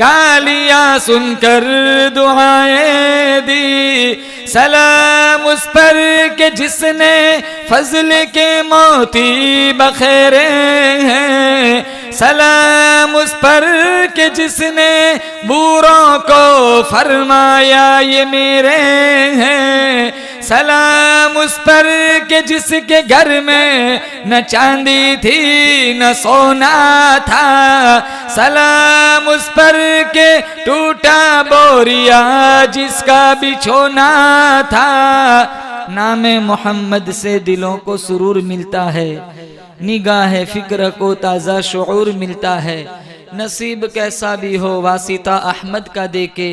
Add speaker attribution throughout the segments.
Speaker 1: गालियां सुनकर दुआएं दी। सलाम उस पर के जिसने फजल के मोती बखेरे हैं। सलाम उस पर के जिसने बूरों को फरमाया ये मेरे हैं। सलाम उस पर के जिसके घर में न चांदी थी न सोना था। सलाम उस पर के टूटा बोरिया जिसका बिछोना था। नाम मोहम्मद से दिलों को सुरूर मिलता है, निगाह फिक्र को ताज़ा शऊर मिलता है। नसीब कैसा भी हो वासिता अहमद का देके,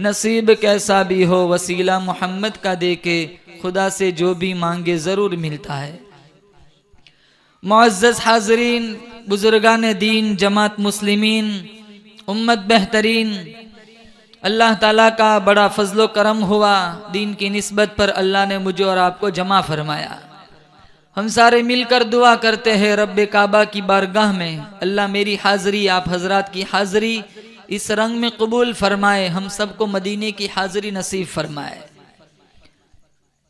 Speaker 1: नसीब कैसा भी हो वसीला मोहम्मद का देके, खुदा से जो भी मांगे ज़रूर मिलता है। मुअज़्ज़ज़ हाज़रीन, बुज़ुर्गान दीन, जमात मुस्लिमीन, उम्मत बेहतरीन, अल्लाह ताला का बड़ा फजलो करम हुआ। दीन की निस्बत पर अल्लाह ने मुझे और आपको जमा फरमाया। हम सारे मिलकर दुआ करते हैं रब्बे काबा की बारगाह में, अल्लाह मेरी हाज़री, आप हजरात की हाज़री इस रंग में कबूल फरमाए। हम सबको मदीने की हाज़री नसीब फरमाए।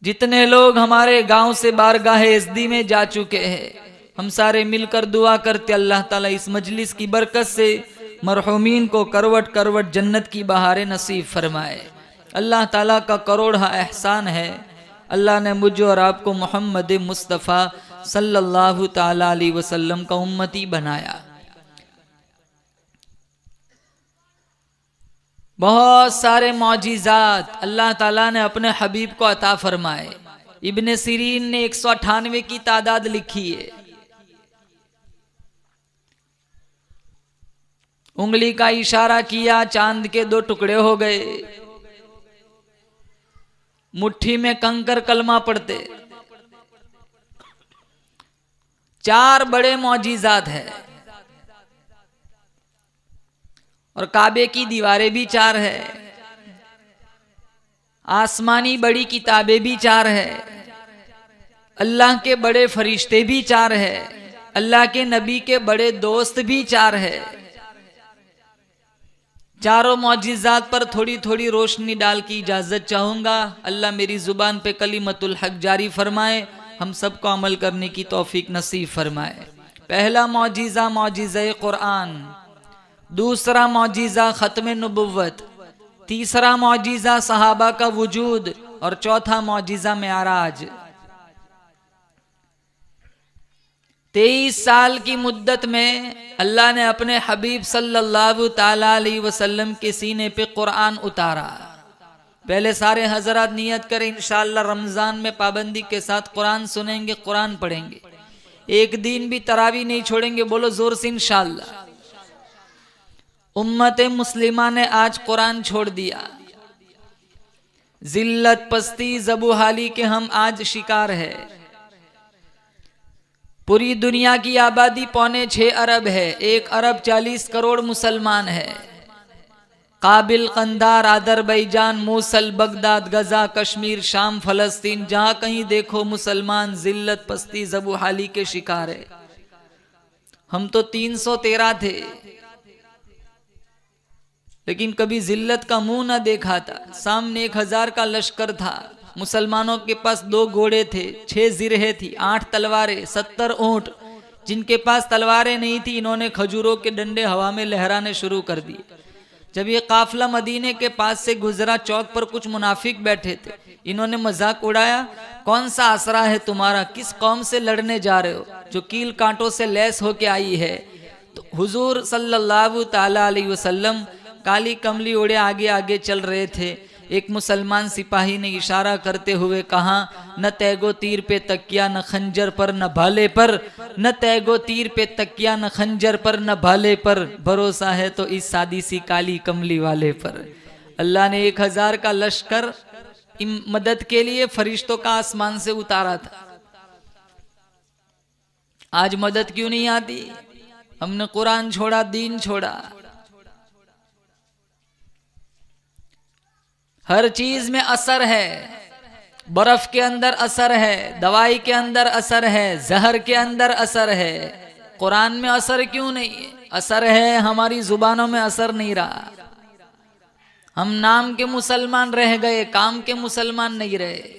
Speaker 1: जितने लोग हमारे गांव से बारगाह इज़्दी में जा चुके हैं, हम सारे मिलकर दुआ करते अल्लाह ताला इस मजलिस की बरकत से मरहूमीन को करवट करवट जन्नत की बहारें नसीब फरमाए। अल्लाह ताला का करोड़ा एहसान है, अल्लाह ने मुझे और आपको मोहम्मद मुस्तफ़ा सल्लल्लाहु ताला अलैहि वसल्लम का उम्मती बनाया। बहुत सारे मौजिज़ात अल्लाह ताला ने अपने हबीब को अता फरमाए। इब्ने सिरीन ने 198 की तादाद लिखी है। उंगली का इशारा किया, चांद के 2 टुकड़े हो गए। मुट्ठी में कंकर कलमा पढ़ते। 4 बड़े मौजिज़ात है और काबे की दीवारें भी 4 है। आसमानी बड़ी किताबें भी 4 है। अल्लाह के बड़े फरिश्ते भी 4 है। अल्लाह के नबी के बड़े दोस्त भी 4 है। चारों मौजिज़ात पर थोड़ी थोड़ी रोशनी डाल की इजाज़त चाहूँगा। अल्लाह मेरी ज़ुबान पे कलिमतुल हक जारी फरमाए, हम सबको अमल करने की तौफीक नसीब फरमाए। पहला मौजिज़ा मौजिज़ा कुरान, दूसरा मौजिज़ा ख़त्म नबुव्वत, तीसरा मौजिज़ा सहाबा का वजूद और चौथा मौजिज़ा मेराज। 23 साल की मुद्दत में अल्लाह ने अपने हबीब सल्लल्लाहु ताला अलैहि वसल्लम के सीने पे कुरान उतारा। पहले सारे हजरात नियत करें, इंशाअल्लाह रमज़ान में पाबंदी के साथ कुरान सुनेंगे, कुरान पढ़ेंगे, एक दिन भी तरावी नहीं छोड़ेंगे। बोलो जोर से इंशाअल्लाह। उम्मत मुस्लिमा ने आज कुरान छोड़ दिया। जिल्लत, पस्ती, ज़बूहाली के हम आज शिकार है। पूरी दुनिया की आबादी 5.25 अरब है। 1 अरब 40 करोड़ मुसलमान है। काबिल, कंदार, अज़रबैजान, मूसल, बगदाद, गजा, कश्मीर, शाम, फलस्तीन, जहां कहीं देखो मुसलमान जिल्लत, पस्ती, ज़बूहाली के शिकार है। हम तो 313 थे, लेकिन कभी जिल्लत का मुंह ना देखा था। सामने 1000 का लश्कर था। मुसलमानों के पास 2 घोड़े थे, 6 जिरहे थी, 8 तलवारें, 70 ऊंट। जिनके पास तलवारें नहीं थी, इन्होंने खजूरों के डंडे हवा में लहराने शुरू कर दिए। जब ये काफिला मदीने के पास से गुजरा, चौक पर कुछ मुनाफिक बैठे थे। इन्होंने मजाक उड़ाया, कौन सा आसरा है तुम्हारा, किस कौम से लड़ने जा रहे हो जो कील कांटों से लैस होके आई है। तो हुजूर सल्लल्लाहु ताला अलैहि वसल्लम काली कमली ओढ़े आगे आगे चल रहे थे। एक मुसलमान सिपाही ने इशारा करते हुए कहा, न तैगो तीर पे तकिया न खंजर पर न भाले पर, न तैगो तीर पे तकिया न खंजर पर न भाले पर, भरोसा है तो इस सादी सी काली कमली वाले पर। अल्लाह ने 1000 का लश्कर मदद के लिए फरिश्तों का आसमान से उतारा था। आज मदद क्यों नहीं आती? हमने कुरान छोड़ा, दीन छोड़ा। हर चीज में असर है। बर्फ के अंदर असर है, दवाई के अंदर असर है, जहर के अंदर असर है। कुरान में असर क्यों नहीं है? असर है, हमारी जुबानों में असर नहीं रहा। हम नाम के मुसलमान रह गए, काम के मुसलमान नहीं रहे।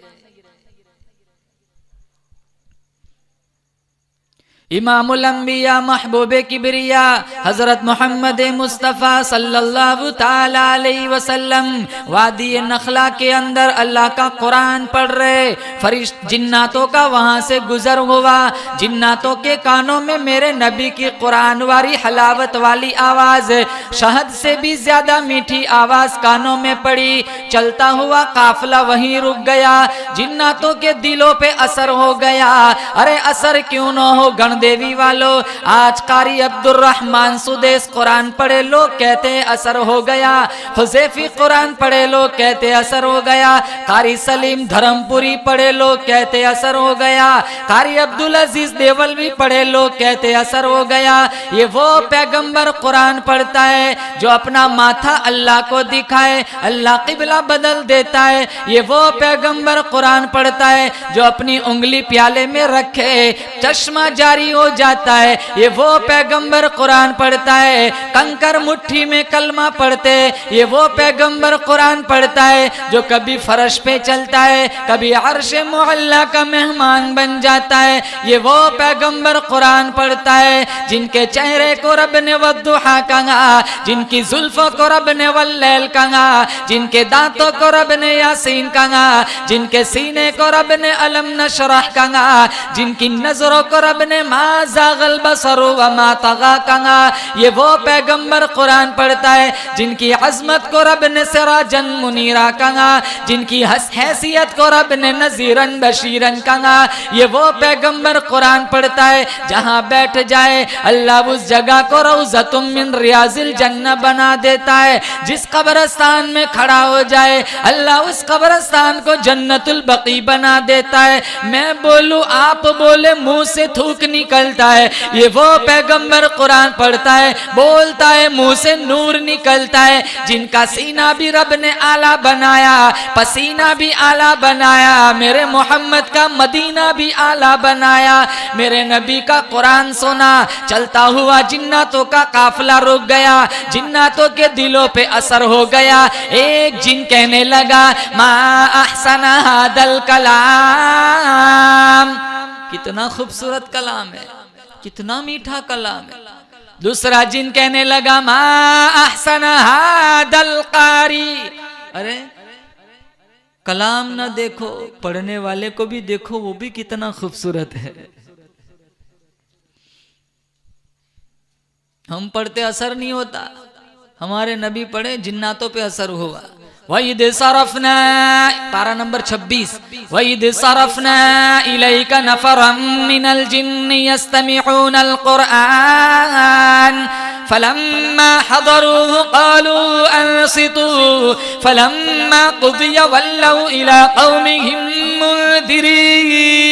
Speaker 1: इमामुल अंबिया महबूबे किबरिया हजरत मोहम्मद मुस्तफ़ा सल्लल्लाहु ताला अलैहि वसल्लम वादी नखला के अंदर अल्लाह का कुरान पढ़ रहे, फरिश्त जिन्नातों का वहां से गुजर हुआ। जिन्नातों के कानों में मेरे नबी की कुरान वाली हलावत वाली आवाज, शहद से भी ज्यादा मीठी आवाज कानों में पड़ी। चलता हुआ काफिला वहीं रुक गया। जिन्नातों के दिलों पे असर हो गया। अरे असर क्यों न हो देवी वालों, आज कारी अब्दुल रहमान सुदेश कुरान पढ़े लोग कहते हैं असर हो गया। हुज़ैफी कुरान पढ़े लोग कहते असर हो गया। कारी सलीम धर्मपुरी पढ़े लोग कहते असर हो गया। कारी अब्दुल अजीज देवलवी पढ़े लोग कहते असर हो गया। ये वो पैगंबर कुरान पढ़ता है जो अपना माथा अल्लाह को दिखाए, अल्लाह किबला बदल देता है। ये वो पैगंबर कुरान पढ़ता है जो अपनी उंगली प्याले में रखे चश्मा जारी हो जाता है। ये वो पैगंबर कुरान पढ़ता है। कंकर मुट्ठी में कलमा पढ़ते, ये वो पैगंबर कुरान पढ़ता है जो कभी फर्श पे चलता है, कभी अर्श मुअल्ला का मेहमान बन जाता है। ये वो पैगंबर कुरान पढ़ता है जिनके चेहरे को रब ने वद्दुहा कहा, जिनकी जुल्फों को रब ने वल्लैल कहा, जिनके दांतों को रब ने यासीन कहा, जिनके सीने को रब ने अलम नशरह कहा, जिनकी नजरों को रब ने माज़ागल बसरु व मा तगा कहा। ये वो पैगंबर कुरान पढ़ता है जिनकी अजमत को रब ने सिराजन मुनीरा कहा, जिनकी हैसियत को रब ने नजीरन बशीरन कहा। ये वो पैगंबर कुरान पढ़ता है जहाँ बैठ जाए अल्लाह उस जगह को रौज़तुम मिन रियाजिल जन्नह बना देता है। जिस कब्रिस्तान में खड़ा हो जाए अल्लाह उस कब्रिस्तान को जन्नतुल बकी बना देता है। मैं बोलूं आप बोले मुंह से थूक निकलता है। ये वो पैगंबर कुरान पढ़ता है, बोलता है मुंह से नूर निकलता है। जिनका सीना भी रब ने आला बनाया, पसीना भी आला बनाया, मेरे मोहम्मद का मदीना भी आला बनाया। मेरे नबी का कुरान सुना, चलता हुआ जिन्नातों का काफिला रुक गया। जिन्नातों के दिलों पे असर हो गया। एक जिन कहने लगा मा अहसना हादल कलाम, कितना खूबसूरत कलाम है, कितना मीठा कलाम है। दूसरा जिन कहने लगा मा अहसना हादल कारी, अरे कलाम ना देखो, पढ़ने वाले को भी देखो, वो भी कितना खूबसूरत है। हम पढ़ते असर नहीं होता, हमारे नबी पढ़े जिन्नातों पे असर हुआ। वईद सरफना, पारा नंबर 26, वईद सरफना इलैका नफरम मिनल जिन्नि यस्तमिऊनल कुरआन फलम्मा हदरूहु क़ालू अंसितू फलम्मा क़ुदिया वल्लौ इला क़ौमिहिम मुनज़िरीन।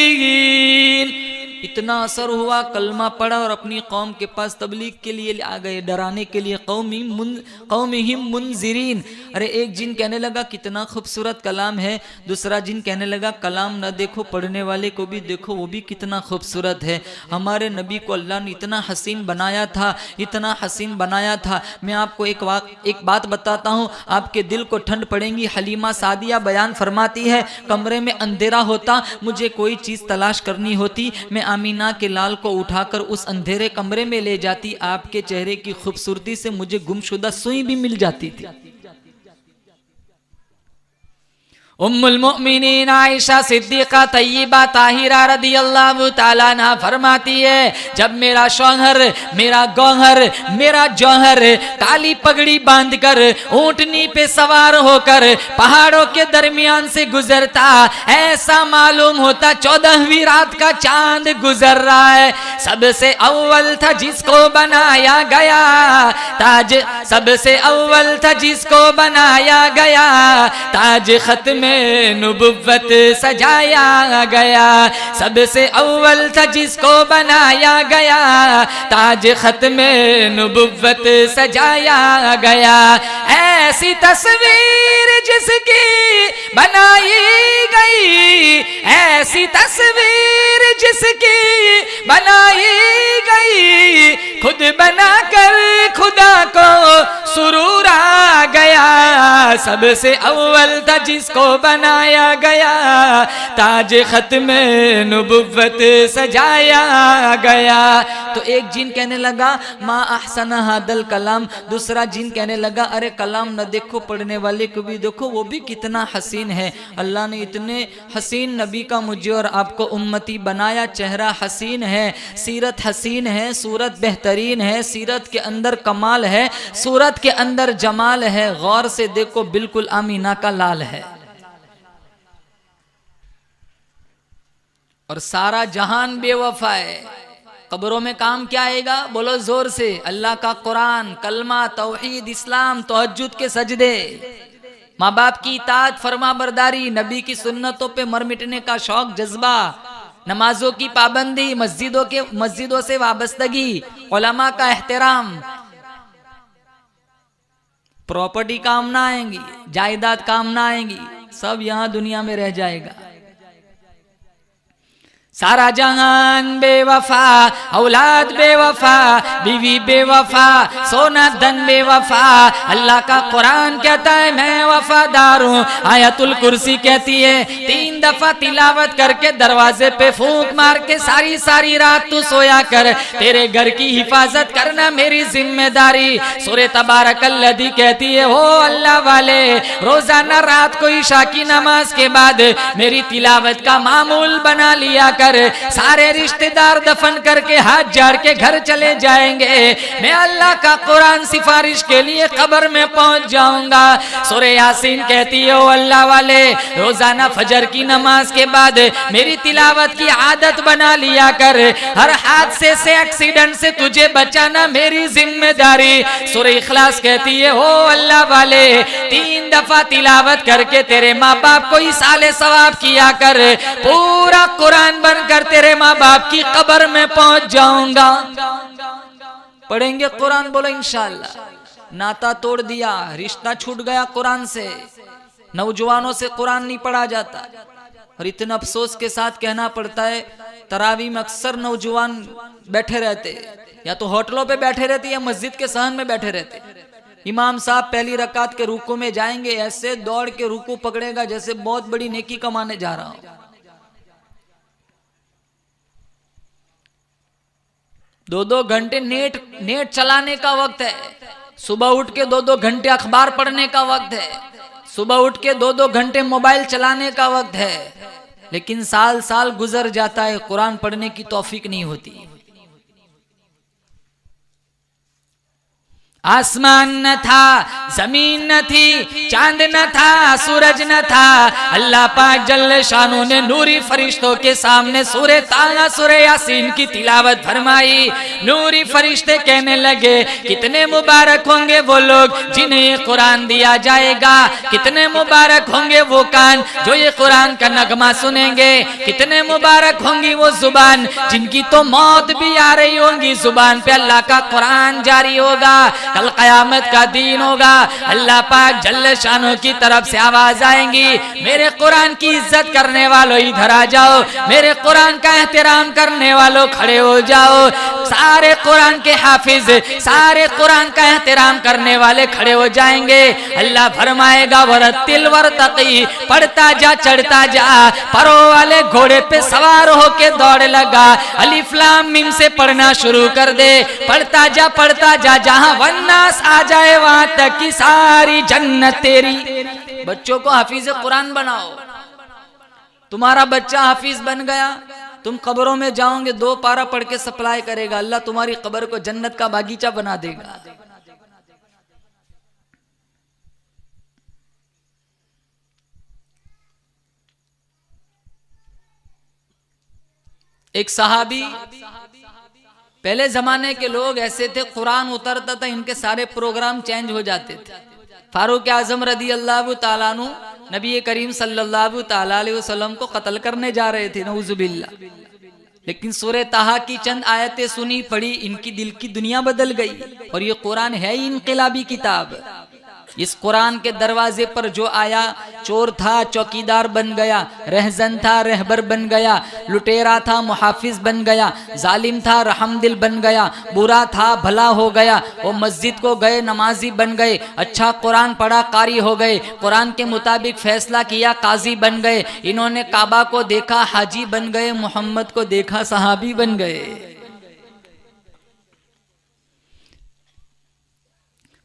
Speaker 1: इतना असर हुआ, कलमा पढ़ा और अपनी कौम के पास तबलीग के लिए आ गए, डराने के लिए। कौमिहिम मुनज़िरीन। अरे एक जिन कहने लगा कितना खूबसूरत कलाम है, दूसरा जिन कहने लगा कलाम न देखो, पढ़ने वाले को भी देखो, वो भी कितना खूबसूरत है। हमारे नबी को अल्लाह ने इतना हसीन बनाया था, इतना हसीन बनाया था। मैं आपको एक बात बताता हूँ, आपके दिल को ठंड पड़ेगी। हलीमा सादिया बयान फरमाती है, कमरे में अंधेरा होता, मुझे कोई चीज़ तलाश करनी होती, मैं आमीना के लाल को उठाकर उस अंधेरे कमरे में ले जाती, आपके चेहरे की खूबसूरती से मुझे गुमशुदा सुई भी मिल जाती थी। उम्मुल मुमिनीन आयशा सिद्दीक़ा तय्यबा ताहिरा रदियल्लाहु ताला अन्हा फरमाती है, जब मेरा शौहर, मेरा गौहर, मेरा जौहर काली पगड़ी बांधकर ऊंटनी पे सवार होकर पहाड़ों के दरमियान से गुजरता, ऐसा मालूम होता 14वीं रात का चांद गुजर रहा है। सबसे अव्वल था जिसको बनाया गया ताज, सबसे अव्वल था जिसको बनाया गया ताज खत्म नुबुव्वत सजाया गया। सबसे अव्वल था जिसको बनाया गया ताज खत्म नुबुव्वत सजाया गया। ऐसी तस्वीर जिसकी बनाई गई, ऐसी तस्वीर जिसकी बनाई गई, खुद बनाकर खुदा को सुरूर आ गया। सबसे अव्वल था जिसको बनाया गया, ताज खत्म नबुव्वत सजाया गया। तो एक जिन कहने लगा मा अहसन हादल कलाम, दूसरा जिन कहने लगा अरे कलाम न देखो, पढ़ने वाले को भी देखो, वो भी कितना हसीन है। अल्लाह ने इतने हसीन नबी का मुझे और आपको उम्मती बनाया, चेहरा हसीन है, सीरत हसीन है, सूरत बेहतरीन है, सीरत के अंदर कमाल है, सूरत के अंदर जमाल है। गौर से देखो बिल्कुल आमीना का लाल है। और सारा जहान बेवफा है। कब्रों में काम क्या आएगा? बोलो जोर से, अल्लाह का कुरान, कलमा, तौहीद, इस्लाम, तहज्जुद के सजदे, माँ बाप की इताअत, फरमा बरदारी, नबी की सुन्नतों पे मर मिटने का शौक, जज्बा, नमाजों की पाबंदी, मस्जिदों से वाबस्तगी, उलमा का एहतराम। प्रॉपर्टी काम ना आएंगी, जायदाद काम ना आएंगी, सब यहाँ दुनिया में रह जाएगा। सारा जहान बेवफा, औलाद बेवफा, बीवी बेवफा, सोना धन बेवफा। अल्लाह का कुरान कहता है मैं वफादार हूँ। आयतुल कुर्सी कहती है 3 दफा तिलावत करके दरवाजे पे फूंक मार के सारी सारी रात तू सोया कर, तेरे घर की हिफाजत करना मेरी जिम्मेदारी। सूरह तबारकल्लज़ी कहती है हो अल्लाह वाले, रोजाना रात को ईशा की नमाज के बाद मेरी तिलावत का मामूल बना लिया कर। सारे रिश्तेदार दफन करके हाथ झाड़ के घर चले जाएंगे, मैं अल्लाह का कुरान सिफारिश के लिए कब्र में पहुंच जाऊंगा। सूरह यासीन कहती है ओ अल्लाह वाले, रोजाना फजर की नमाज के बाद मेरी तिलावत की आदत बना लिया कर। हर हादसे से, एक्सीडेंट से तुझे बचाना मेरी जिम्मेदारी। सूरह इखलास कहती है ओ अल्लाह वाले, 3 दफा तिलावत करके तेरे माँ बाप को इसाले सवाब किया कर, पूरा कुरान बनकर तेरे माँ बाप की कब्र में पहुंच जाऊंगा। पढ़ेंगे कुरान, बोलो इंशाअल्लाह। नाता तोड़ दिया, रिश्ता छूट गया कुरान से, नौजवानों से कुरान नहीं पढ़ा जाता। और इतना अफसोस के साथ कहना पड़ता है, तरावी में अक्सर नौजवान बैठे रहते, या तो होटलों पे बैठे रहते या मस्जिद के सहन में बैठे रहते। इमाम साहब पहली रकात के रुकू में जाएंगे, ऐसे दौड़ के रुकू पकड़ेगा जैसे बहुत बड़ी नेकी कमाने जा रहा हो। 2-2 घंटे नेट चलाने का वक्त है, सुबह उठ के 2-2 घंटे अखबार पढ़ने का वक्त है, सुबह उठ के 2-2 घंटे मोबाइल चलाने का वक्त है। लेकिन साल साल गुजर जाता है, कुरान पढ़ने की तौफीक नहीं होती। आसमान न था, जमीन न थी, चांद न था, सूरज न था, अल्लाह पाक जल्ले शानू ने नूरी फरिश्तों के सामने सूरह ताहा, सूरह यासीन की तिलावत फरमाई। नूरी फरिश्ते कहने लगे कितने मुबारक होंगे वो लोग जिन्हें ये कुरान दिया जाएगा, कितने मुबारक होंगे वो कान जो ये कुरान का नगमा सुनेंगे, कितने मुबारक होंगी वो जुबान जिनकी तो मौत भी आ रही होंगी, जुबान पे अल्लाह का कुरान जारी होगा। कल कयामत का दिन होगा, अल्लाह पाक जल्ले शानो की तरफ से आवाज आएंगी, मेरे कुरान की इज्जत करने वालों इधर आ जाओ, मेरे कुरान का एहतराम करने वालों खड़े हो जाओ। सारे कुरान के हाफिज, सारे कुरान का एहतराम करने वाले खड़े हो जाएंगे। अल्लाह फरमाएगा वरतिल वरतकी, पढ़ता जा चढ़ता जा, परो वाले घोड़े पे सवार होके दौड़ लगा, अलिफ लाम मीम से पढ़ना शुरू कर दे, पढ़ता जा, जहां वन्नास आ जाए वहां तक की सारी जन्नत तेरी। बच्चों को हाफिज कुरान बनाओ। तुम्हारा बच्चा हाफिज बन गया, तुम कब्रों में जाओगे 2 पारा पढ़ के सप्लाई करेगा, अल्लाह तुम्हारी कब्र को जन्नत का बागीचा बना देगा। एक सहाबी, पहले जमाने के लोग ऐसे थे, कुरान उतरता था इनके सारे प्रोग्राम चेंज हो जाते थे। फारूक आजम रदी अल्लाह ताला अन्हु नबी करीम सल्लल्लाहु ताला अलैहि वसल्लम को कत्ल करने जा रहे थे, नऊजुबिल्लाह। लेकिन सूरह ताहा की चंद आयतें सुनी पढ़ी, इनकी दिल की दुनिया बदल गई। और ये कुरान है ही इनकलाबी किताब। इस कुरान के दरवाजे पर जो आया, चोर था चौकीदार बन गया, रहजन था रहबर बन गया, लुटेरा था मुहाफिज बन गया, जालिम था रहमदिल बन गया, बुरा था भला हो गया। वो मस्जिद को गए नमाजी बन गए, अच्छा कुरान पढ़ा कारी हो गए, कुरान के मुताबिक फैसला किया काजी बन गए। इन्होंने काबा को देखा हाजी बन गए, मोहम्मद को देखा सहाबी बन गए।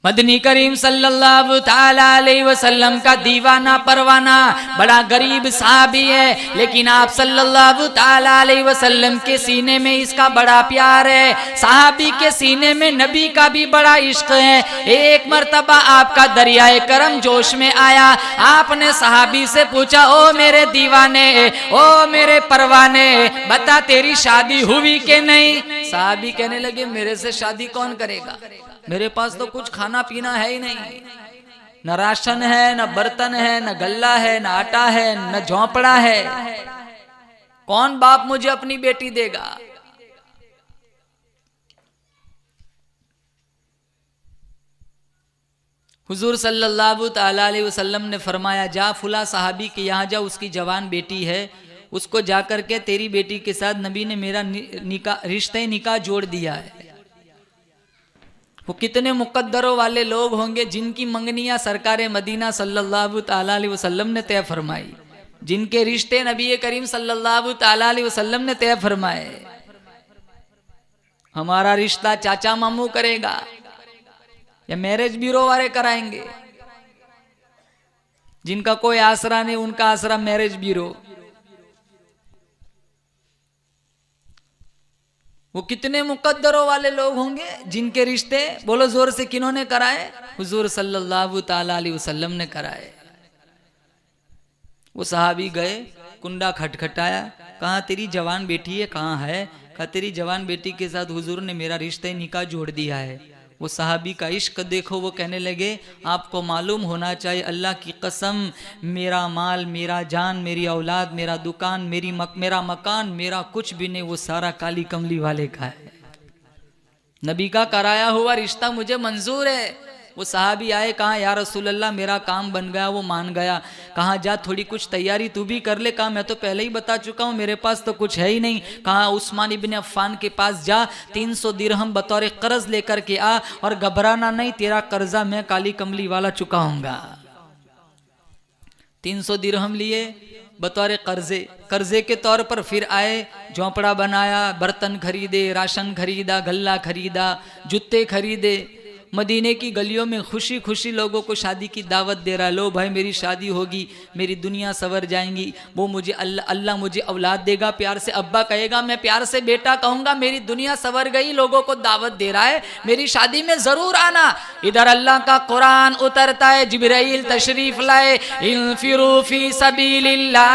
Speaker 1: मदनी करीम सल्लल्लाहु ताला अलैहि वसल्लम का दीवाना परवाना बड़ा गरीब साहबी है, लेकिन आप सल्लल्लाहु ताला अलैहि वसल्लम के सीने में इसका बड़ा प्यार है। साहबी के सीने में नबी का भी बड़ा इश्क है। एक मर्तबा आपका दरियाए करम जोश में आया, आपने साहबी से पूछा, ओ मेरे दीवाने, ओ मेरे परवाने, बता तेरी शादी हुई कि नहीं? साहबी कहने लगे, मेरे से शादी कौन करेगा, मेरे पास तो कुछ खाना पीना है ही नहीं, न राशन है, न बर्तन है, न गल्ला है, न आटा है, न झोंपड़ा है, कौन बाप मुझे अपनी बेटी देगा? हुजूर सल्लल्लाहु ताला अलैहि वसल्लम ने फरमाया, जा फुला साहबी के यहाँ जा, उसकी जवान बेटी है, उसको जाकर के तेरी बेटी के साथ नबी ने मेरा रिश्ते निकाह जोड़ दिया है। वो कितने मुकद्दरों वाले लोग होंगे जिनकी मंगनियां सरकारे मदीना सल्लल्लाहु ताला अलैहि वसल्लम ने तय फरमाई, जिनके रिश्ते नबी करीम सल्लल्लाहु ताला अलैहि वसल्लम ने तय फरमाए। हमारा रिश्ता चाचा मामू करेगा या मैरिज ब्यूरो वाले कराएंगे? जिनका कोई आसरा नहीं, उनका आसरा मैरिज ब्यूरो। वो कितने मुकद्दरों वाले लोग होंगे जिनके रिश्ते, बोलो जोर से, किन्होंने कराए? हुजूर सल्लल्लाहु ताला अलैहि वसल्लम ने कराए। वो सहाबी गए, कुंडा खटखटाया, कहा तेरी जवान बेटी है, कहाँ है? कहा तेरी जवान बेटी के साथ हुजूर ने मेरा रिश्ते निकाह जोड़ दिया है। वो सहाबी का इश्क देखो, वो कहने लगे, आपको मालूम होना चाहिए, अल्लाह की कसम, मेरा माल, मेरा जान, मेरी औलाद, मेरा दुकान, मेरा मकान, मेरा कुछ भी नहीं, वो सारा काली कमली वाले का है। नबी का कराया हुआ रिश्ता मुझे मंजूर है। वो सहाबी आए, कहा या रसूल अल्लाह मेरा काम बन गया। वो मान गया। कहा जा थोड़ी कुछ तैयारी तू भी कर ले। कहा मैं तो पहले ही बता चुका हूँ, मेरे पास तो कुछ है ही नहीं। कहा उस्मान इब्न अफ़्फ़ान के पास जा, 300 दिरहम बतौर कर्ज लेकर के आ, और घबराना नहीं, तेरा कर्जा मैं काली कमली वाला चुकाऊंगा। 300 दिरहम लिए बतौर कर्जे के तौर पर फिर आए, झोंपड़ा बनाया, बर्तन खरीदे, राशन खरीदा, गल्ला खरीदा, जूते खरीदे। मदीने की गलियों में खुशी खुशी लोगों को शादी की दावत दे रहा है। लो भाई मेरी शादी होगी, मेरी दुनिया सवर जाएंगी, वो मुझे अल्लाह मुझे औलाद देगा, प्यार से अब्बा कहेगा, मैं प्यार से बेटा कहूँगा, मेरी दुनिया सवर गई। लोगों को दावत दे रहा है, मेरी शादी में ज़रूर आना। इधर अल्लाह का कुरान उतरता है, जिब्राइल तशरीफ लाए, इन्फिरू फी सबीलिल्लाह,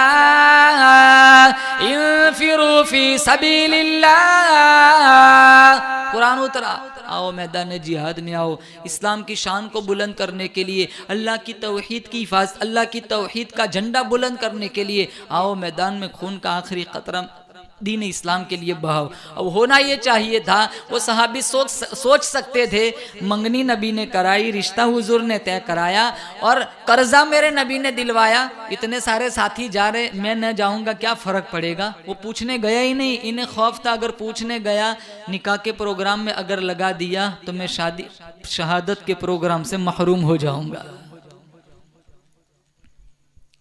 Speaker 1: इन्फिरू फी सबीलिल्लाह। कुरान उतरा, आओ मैदान जिहाद में आओ, इस्लाम की शान को बुलंद करने के लिए, अल्लाह की तौहीद की हिफाजत, अल्लाह की तौहीद का झंडा बुलंद करने के लिए आओ मैदान में, खून का आखिरी कतरा दीन इस्लाम के लिए बहाओ। अब होना ये चाहिए था, वो सहाबी सोच सकते थे, मंगनी नबी ने कराई, रिश्ता हुजूर ने तय कराया, और कर्जा मेरे नबी ने दिलवाया। इतने सारे साथी जा रहे, मैं न जाऊंगा, क्या फ़र्क पड़ेगा? वो पूछने गया ही नहीं। इन्हें खौफ था, अगर पूछने गया, निकाह के प्रोग्राम में अगर लगा दिया तो मैं शहादत के प्रोग्राम से महरूम हो जाऊंगा।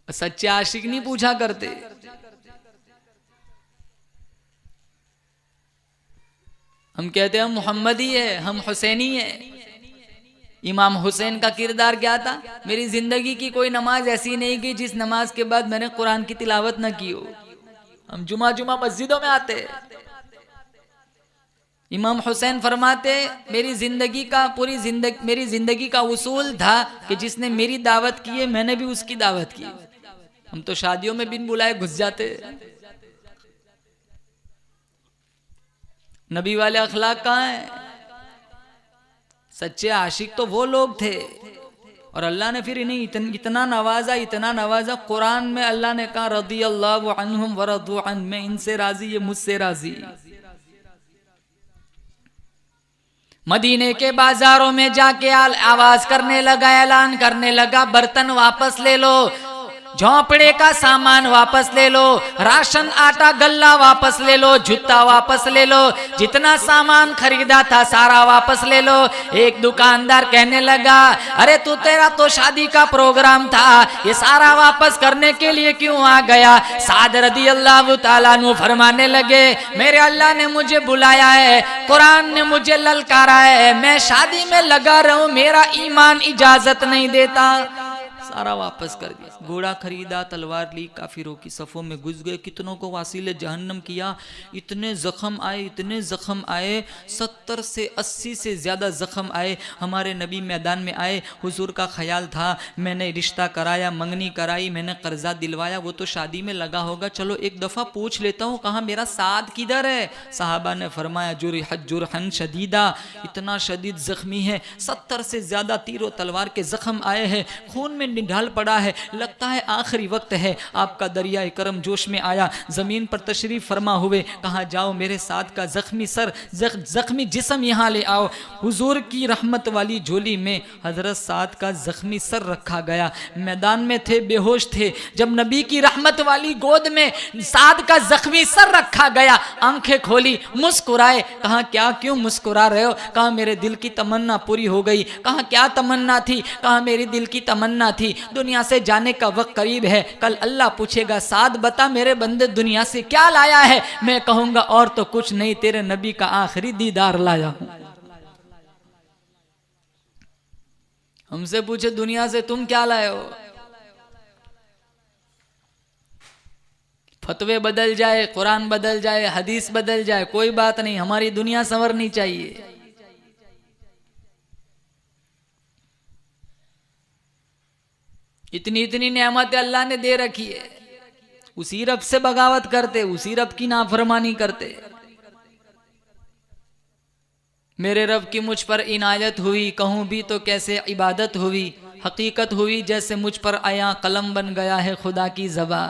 Speaker 1: सच्चे आशिक नहीं पूछा करते। हम कहते हैं हम मोहम्मदी है, हम हुसैनी है। इमाम हुसैन का किरदार क्या था? मेरी जिंदगी की कोई नमाज ऐसी नहीं की जिस नमाज के बाद मैंने कुरान की तिलावत न की हो। हम जुमा मस्जिदों में आते। इमाम हुसैन फरमाते, मेरी जिंदगी का उसूल था कि जिसने मेरी दावत की है मैंने भी उसकी दावत की। हम तो शादियों में बिन बुलाए घुस जाते। नबी वाले अखलाक कहाँ हैं? सच्चे आशिक तो वो लोग थे, और अल्लाह ने फिर इन्हें इतना नवाजा। कुरान में अल्लाह ने कहा रदियल्लाहु अन्हुम व रदू अन, मैं इनसे राजी, ये मुझसे राजी। मदीने के बाजारों में जाके आवाज करने लगा, ऐलान करने लगा, बर्तन वापस ले लो, झोंपड़े का सामान वापस ले लो, राशन आटा गल्ला वापस ले लो, जूता वापस ले लो, जितना सामान खरीदा था सारा वापस ले लो। एक दुकानदार कहने लगा, अरे तू तेरा तो शादी का प्रोग्राम था, ये सारा वापस करने के लिए क्यों आ गया? साद रदी अल्लाह ताला अन्हु फरमाने लगे, मेरे अल्लाह ने मुझे बुलाया है, कुरान ने मुझे ललकारा है, मैं शादी में लगा रहूं, मेरा ईमान इजाजत नहीं देता। सारा वापस कर दिया। घोड़ा खरीदा, तलवार ली, काफिरों की सफ़ों में घुस गए, कितनों को वासीले जहन्नम किया, इतने ज़ख्म आए, इतने ज़ख्म आए, 70 से 80 से ज़्यादा ज़ख्म आए। हमारे नबी मैदान में आए, हुजूर का ख्याल था मैंने रिश्ता कराया, मंगनी कराई, मैंने कर्जा दिलवाया, वो तो शादी में लगा होगा, चलो एक दफ़ा पूछ लेता हूँ कहाँ मेरा साद किधर है? साहबा ने फरमाया, जुरहन शदीदा, इतना शदीद ज़ख्मी है, 70 से ज़्यादा तीरों तलवार के ज़ख्म आए हैं, खून में ढाल पड़ा है, लगता है आखिरी वक्त है। आपका दरियाए करम जोश में आया, जमीन पर तशरीफ फरमा हुए, कहा जाओ मेरे साथ का जख्मी सर, जख्मी जिस्म यहाँ ले आओ। हुजूर की रहमत वाली झोली में हजरत साद का जख्मी सर रखा गया। मैदान में थे, बेहोश थे, जब नबी की रहमत वाली गोद में साद का जख्मी सर रखा गया, आंखें खोली, मुस्कुराए, कहा क्या क्यों मुस्कुरा रहे हो? कहा मेरे दिल की तमन्ना पूरी हो गई। कहा क्या तमन्ना थी? कहा मेरी दिल की तमन्ना थी दुनिया से जाने का वक्त करीब है, कल अल्लाह पूछेगा साद बता मेरे बंदे दुनिया से क्या लाया है? मैं कहूंगा और तो कुछ नहीं, तेरे नबी का आखिरी दीदार लाया हूं। हमसे पूछे दुनिया से तुम क्या लाए हो? फतवे बदल जाए, कुरान बदल जाए, हदीस बदल जाए, कोई बात नहीं, हमारी दुनिया संवरनी चाहिए। इतनी इतनी नेमतें अल्लाह ने दे रखी है, उसी रब से बगावत करते, उसी रब की नाफरमानी करते। मेरे रब की मुझ पर इनायत हुई, कहूँ भी तो कैसे इबादत हुई, हकीकत हुई जैसे मुझ पर आया, कलम बन गया है खुदा की ज़बा।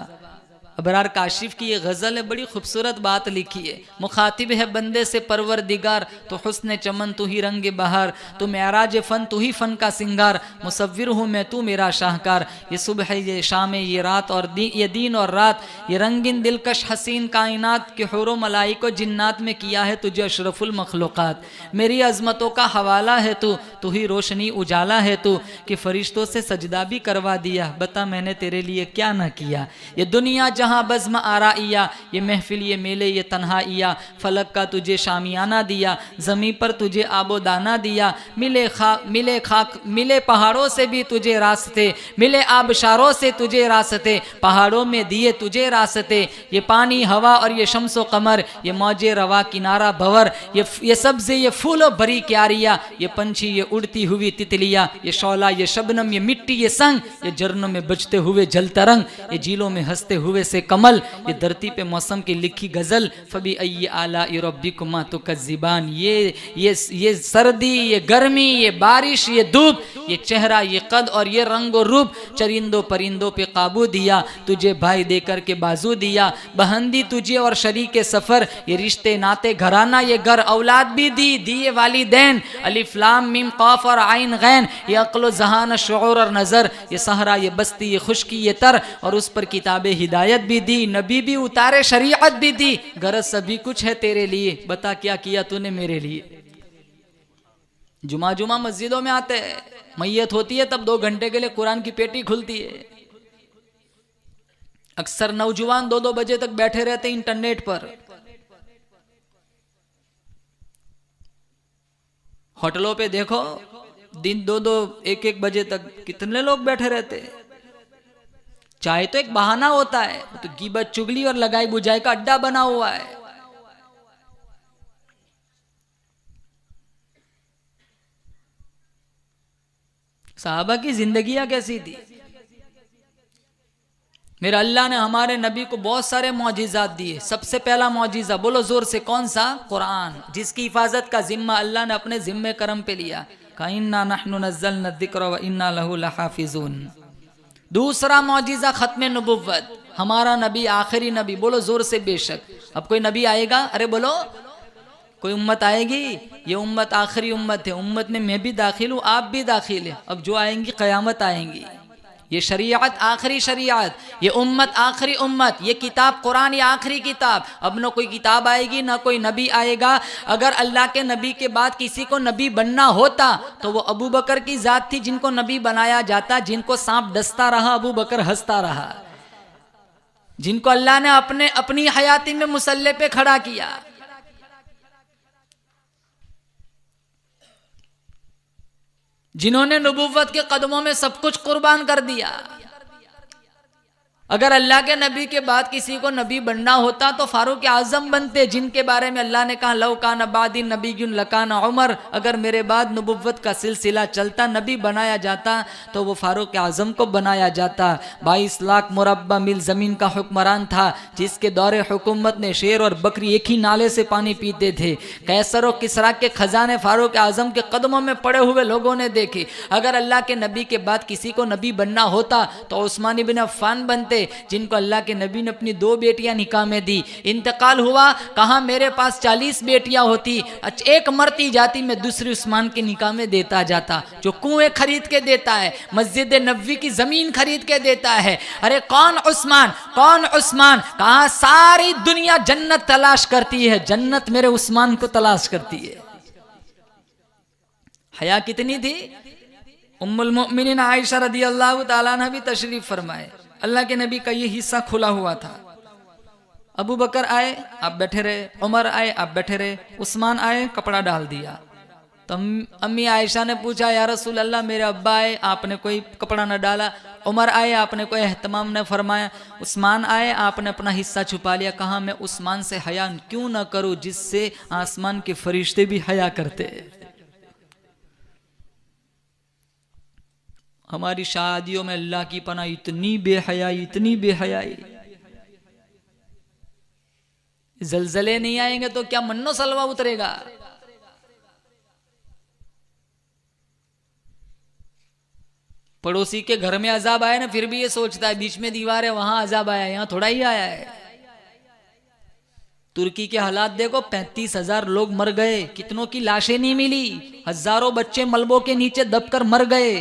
Speaker 1: अबरार काशिफ की ये गज़ल है, बड़ी खूबसूरत बात लिखी है। मुखातिब है बंदे से परवरदिगार, तो हुस्न चमन तू ही रंग बहार, तो मेराज फ़न तू ही फ़न का सिंगार, मुसव्विर हूँ मैं तू मेरा शाहकार। ये सुबह ये शाम ये रात और ये दिन और रात, ये रंगीन दिलकश हसीन कायनात के हुरो मलाइको जिन्नात में किया है तुझे अशरफुल मखलूक़ात। मेरी अज़मतों का हवाला है तू ही रोशनी उजाला है तू, कि फ़रिश्तों से सजदा भी करवा दिया, बता मैंने तेरे लिए क्या ना किया। ये दुनिया जहाँ बज़्म आराइया, ये महफिल ये मेले ये तन्हाइया, फलक का तुझे शामियाना दिया, ज़मीं पर तुझे आबोदाना दिया, मिले पहाड़ों से भी तुझे रास्ते, मिले आबशारों से तुझे रास्ते, पहाड़ों में दिए तुझे रास्ते। ये पानी हवा और ये शम्सो कमर, ये मौजे रवा किनारा भवर, ये सब्ज़े ये फूलों भरी क्यारियाँ, ये पंछी ये उड़ती हुई तितलियाँ, ये शौला ये शबनम ये मिट्टी ये संग, ये झरनों में बजते हुए जल तरंग, ये झीलों में हंसते हुए से कमल, ये धरती पे मौसम की लिखी गज़ल, फबी अय्यि आलाइ रब्बिकुमा तुकज़्ज़िबान। ये सर्दी ये गर्मी ये बारिश ये धूप, ये चेहरा ये कद और ये रंगो रूप, चरिंदों परिंदों पे काबू दिया, तुझे भाई देकर के बाजू दिया, बहंदी तुझे और शरीके सफ़र, ये रिश्ते नाते घराना ये घर औलाद भी दिए वालिदैन, अलिफ लाम मीम क़ाफ और आइन गैन, ये अक्ल ज़हान शऊर और नज़र, ये सहरा ये बस्ती ये खुशकी ये तर, और उस पर किताबे हिदायत भी दी, नबी भी उतारे शरीयत भी दी, गरज सभी कुछ है तेरे लिए, बता क्या किया तूने मेरे लिए। जुमा मस्जिदों में आते हैं, मैयत होती है तब 2 घंटे के लिए कुरान की पेटी खुलती है। अक्सर नौजवान 2-2 बजे तक बैठे रहते इंटरनेट पर। होटलों पे देखो दिन 2-2 1-1 बजे तक कितने लोग बैठे रहते हैं। चाहे तो एक बहाना होता है, तो गीबत चुगली और लगाई बुझाई का अड्डा बना हुआ है। साहबा की जिंदगियां कैसी थी? मेरा अल्लाह ने हमारे नबी को बहुत सारे मौजिज़ात दिए। सबसे पहला मौजिज़ा बोलो जोर से, कौन सा? कुरान, जिसकी हिफाजत का जिम्मा अल्लाह ने अपने जिम्मे करम पे लिया। कहा इन्ना नहनु नज़्ज़लना ज़िक्र व इन्ना लहू लहाफ़िज़ून। दूसरा मौजिज़ा ख़त्म नबुव्वत, हमारा नबी आखिरी नबी, बोलो जोर से बेशक। अब कोई नबी आएगा, अरे बोलो
Speaker 2: कोई उम्मत आएगी, ये उम्मत आखिरी उम्मत है, उम्मत में मैं भी दाखिल हूँ, आप भी दाखिल हैं। अब जो आएंगी क़यामत आएंगी। ये शरीयत आखिरी शरीयत, ये उम्मत आखिरी उम्मत, ये किताब कुरान ये आखिरी किताब। अब न कोई किताब आएगी ना कोई नबी आएगा। अगर अल्लाह के नबी के बाद किसी को नबी बनना होता तो वो अबू बकर की ज़ात थी जिनको नबी बनाया जाता। जिनको सांप डसता रहा अबू बकर हंसता रहा, जिनको अल्लाह ने अपनी हयाती में मुसल्ले पे खड़ा किया। जिन्होंने नबूवत के कदमों में सब कुछ कुर्बान कर दिया। अगर अल्लाह के नबी के बाद किसी को नबी बनना होता तो फारूक आजम बनते, जिनके बारे में अल्लाह ने कहा लौ कान बादी नबीयुन लकान उमर। अगर मेरे बाद नबूवत का सिलसिला चलता, नबी बनाया जाता तो वो फारूक आजम को बनाया जाता। 22 लाख मुरब्बा मील ज़मीन का हुक्मरान था, जिसके दौरे हुकूमत ने शेर और बकरी एक ही नाले से पानी पीते थे। कैसर और किसरा के खजाने फारूक आजम के कदमों में पड़े हुए लोगों ने देखे। अगर अल्लाह के नबी के बाद किसी को नबी बनना होता तो उस्मान इब्न अफ़्फ़ान बनते, जिनको अल्लाह के नबी ने अपनी 2 बेटियां निकाह में दी। इंतकाल हुआ, कहा मेरे पास 40 बेटियां होती, एक मरती जाती, मैं दूसरी उस्मान के निकाह में देता जाता। जो कुएं खरीद के देता है, मस्जिद नबवी की जमीन खरीद के देता है। अरे कौन उस्मान, कौन उस्मान? कहा सारी दुनिया जन्नत तलाश करती है, जन्नत मेरे उस्मान को तलाश करती है। हया कितनी थी। उम्मुल मोमिनीन आयशा रदियल्लाहु ताला अन्हा भी तशरीफ फरमाए। अल्लाह के नबी का ये हिस्सा खुला हुआ था। अबू बकर आए, आप बैठे रहे, उमर आए, आप बैठे रहे, उस्मान आए, कपड़ा डाल दिया। तो अम्मी आयशा ने पूछा या रसूल अल्लाह मेरे अब्बा आए, आपने कोई कपड़ा न डाला। उमर आए, आपने कोई एहतमाम न फरमाया। उस्मान आए, आपने अपना हिस्सा छुपा लिया। कहा मैं उस्मान से हया क्यों न करूं जिससे आसमान के फरिश्ते भी हया करते। हमारी शादियों में अल्लाह की पनाह इतनी बेहयाई, इतनी बेहयाई। जलजले नहीं आएंगे तो क्या मन्नो सलवा उतरेगा। पड़ोसी के घर में अजाब आया ना, फिर भी ये सोचता है बीच में दीवार है वहां अजाब आया, यहां थोड़ा ही आया है। तुर्की के हालात देखो, 35,000 लोग मर गए, कितनों की लाशें नहीं मिली, हजारों बच्चे मलबों के नीचे दबकर मर गए।